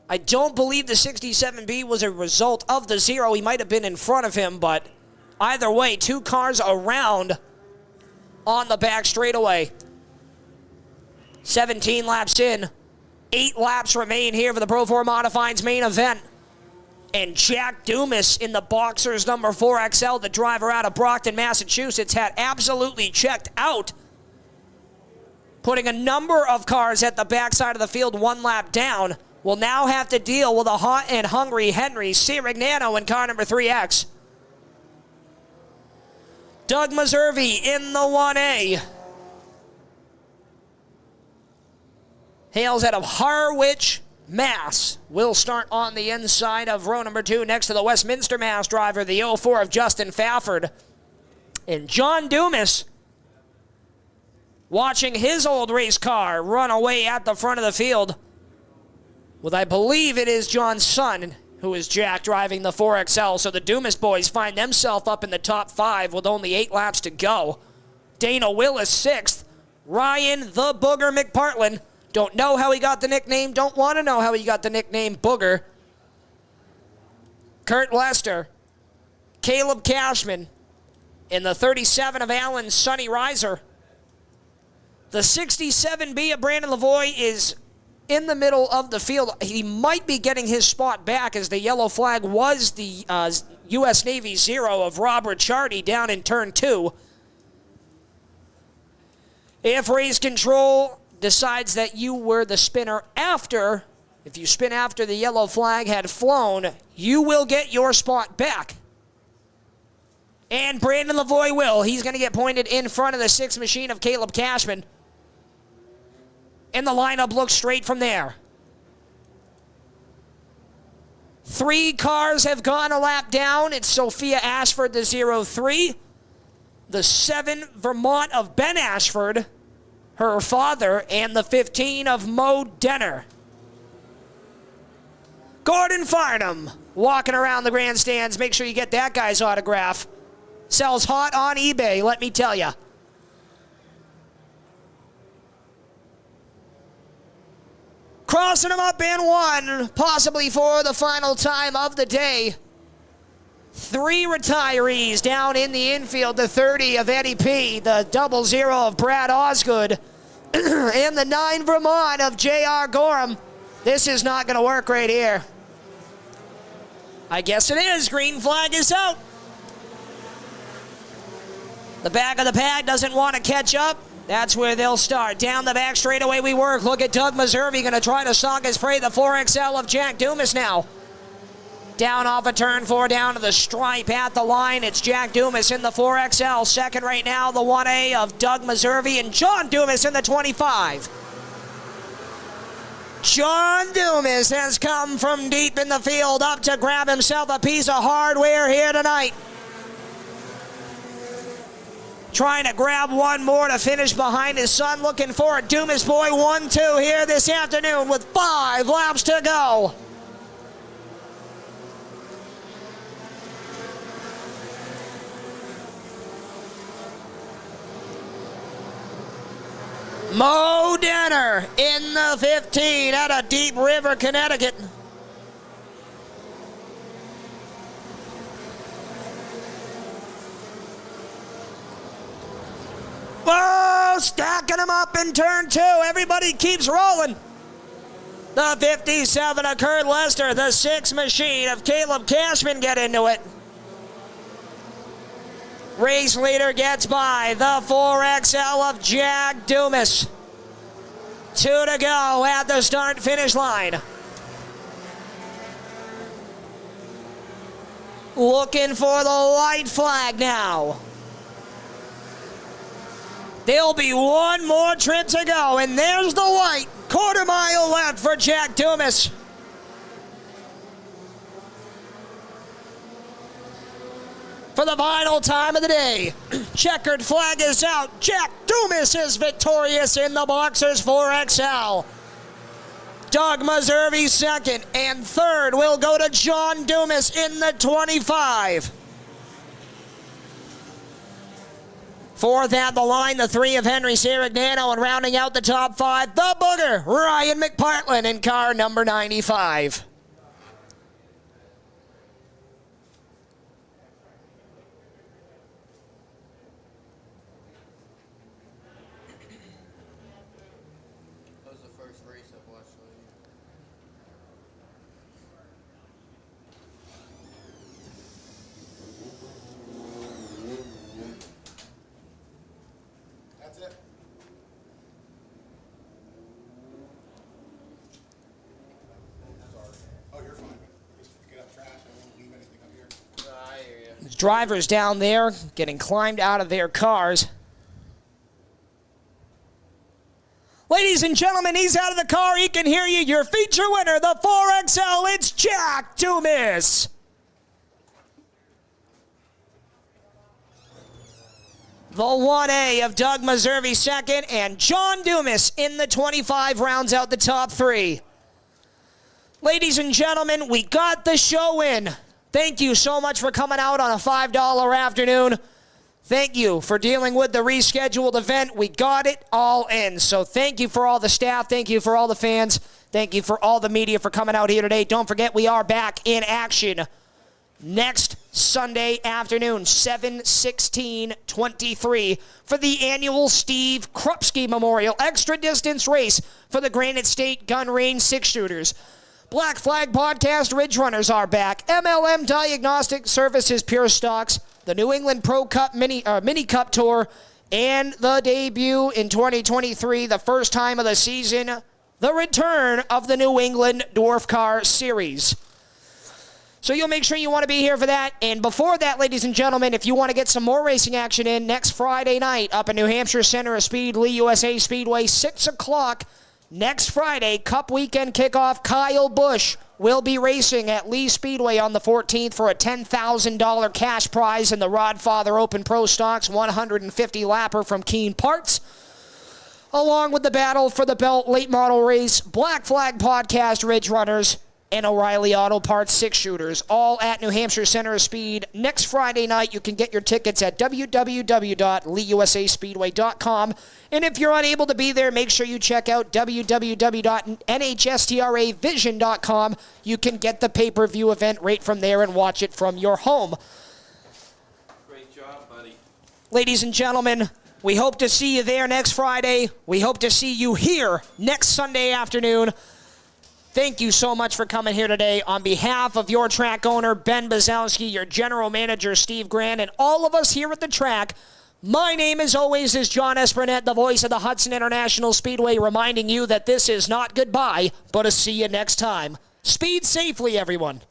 I don't believe the 67B was a result of the 0. He might have been in front of him, but either way, 2 cars around on the back straightaway. 17 laps in. 8 laps remain here for the Pro 4 Modifieds main event. And Jack Dumas in the Boxers number 4XL, the driver out of Brockton, Massachusetts, had absolutely checked out, putting a number of cars at the backside of the field 1 lap down. Will now have to deal with a hot and hungry Henry Sirignano in car number 3X. Doug Meservey in the 1A. Hails out of Harwich, Mass. Will start on the inside of row number 2 next to the Westminster, Mass driver, the 04 of Justin Fafford. And John Dumas watching his old race car run away at the front of the field with, I believe it is John's son, who is Jack, driving the 4XL. So the Dumas boys find themselves up in the top 5 with only 8 laps to go. Dana Willis 6th. Ryan the Booger McPartland. Don't know how he got the nickname. Don't want to know how he got the nickname Booger. Kurt Lester. Caleb Cashman. In the 37 of Allen Sonny Reiser. The 67B of Brandon Lavoie is in the middle of the field. He might be getting his spot back, as the yellow flag was the U.S. Navy 0 of Rob Ricciardi down in turn 2. If race control decides that you were the spinner after, if you spin after the yellow flag had flown, you will get your spot back. And Brandon Lavoie will. He's going to get pointed in front of the 6th machine of Caleb Cashman. And the lineup looks straight from there. 3 cars have gone a lap down. It's Sophia Ashford, the 03. The 7 Vermont of Ben Ashford, her father, and the 15 of Mo Denner. Gordon Farnham walking around the grandstands. Make sure you get that guy's autograph. Sells hot on eBay, let me tell you. Crossing him up in 1, possibly for the final time of the day. 3 retirees down in the infield. The 30 of Eddie P., the 00 of Brad Osgood, and the 9 Vermont of J.R. Gorham. This is not going to work right here. I guess it is. Green flag is out. The back of the pack doesn't want to catch up. That's where they'll start. Down the back straightaway we work. Look at Doug Meservey going to try to song his prey. The 4XL of Jack Dumas now. Down off of turn 4, down to the stripe at the line. It's Jack Dumas in the 4XL. Second right now, the 1A of Doug Meservey and John Dumas in the 25. John Dumas has come from deep in the field up to grab himself a piece of hardware here tonight. Trying to grab one more to finish behind his son. Looking for a Dumas boy 1-2 here this afternoon with 5 laps to go. Mo Denner in the 15 out of Deep River, Connecticut. Whoa, stacking them up in turn 2. Everybody keeps rolling. The 57 of Kurt Lester, the 6 machine of Caleb Cashman get into it. Race leader gets by the 4XL of Jack Dumas. 2 to go at the start-finish line. Looking for the white flag now. There'll be one more trip to go, and there's the white. Quarter mile left for Jack Dumas. For the final time of the day, checkered flag is out. Jack Dumas is victorious in the Boxers 4XL. Doug Meservey second, and third will go to John Dumas in the 25. Fourth at the line, the 3 of Henry Sirignano, and rounding out the top 5, the Booger, Ryan McPartland in car number 95. That was the first race I've watched all year. That's it. Sorry. Oh, you're fine. Just get up trash. I won't leave anything up here. I hear you. Drivers down there getting climbed out of their cars. Ladies and gentlemen, he's out of the car. He can hear you. Your feature winner, the 4XL, it's Jack Dumas. The 1A of Doug Meservey second, and John Dumas in the 25 rounds out the top 3. Ladies and gentlemen, we got the show in. Thank you so much for coming out on a $5 afternoon. Thank you for dealing with the rescheduled event. We got it all in. So thank you for all the staff. Thank you for all the fans. Thank you for all the media for coming out here today. Don't forget, we are back in action next Sunday afternoon, 7/16/23, for the annual Steve Krupski Memorial Extra Distance Race for the Granite State Gun Range 6-shooters. Black Flag Podcast Ridge Runners are back. MLM Diagnostic Services Pure Stocks, the New England Pro Cup Mini Cup Tour, and the debut in 2023, the first time of the season, the return of the New England Dwarf Car Series. So you'll make sure you want to be here for that. And before that, ladies and gentlemen, if you want to get some more racing action in, next Friday night up in New Hampshire Center of Speed, Lee USA Speedway, 6 o'clock, next Friday, Cup Weekend kickoff, Kyle Busch will be racing at Lee Speedway on the 14th for a $10,000 cash prize in the Rodfather Open Pro Stocks 150 lapper from Keen Parts. Along with the battle for the belt late model race, Black Flag Podcast Ridge Runners, and O'Reilly Auto Parts 6-shooters, all at New Hampshire Center of Speed. Next Friday night, you can get your tickets at www.leeusaspeedway.com. And if you're unable to be there, make sure you check out www.nhstravision.com. You can get the pay-per-view event right from there and watch it from your home. Great job, buddy. Ladies and gentlemen, we hope to see you there next Friday. We hope to see you here next Sunday afternoon. Thank you so much for coming here today. On behalf of your track owner, Ben Bazowski, your general manager, Steve Grant, and all of us here at the track, my name, as always, is John Espernette, the voice of the Hudson International Speedway, reminding you that this is not goodbye, but a see you next time. Speed safely, everyone.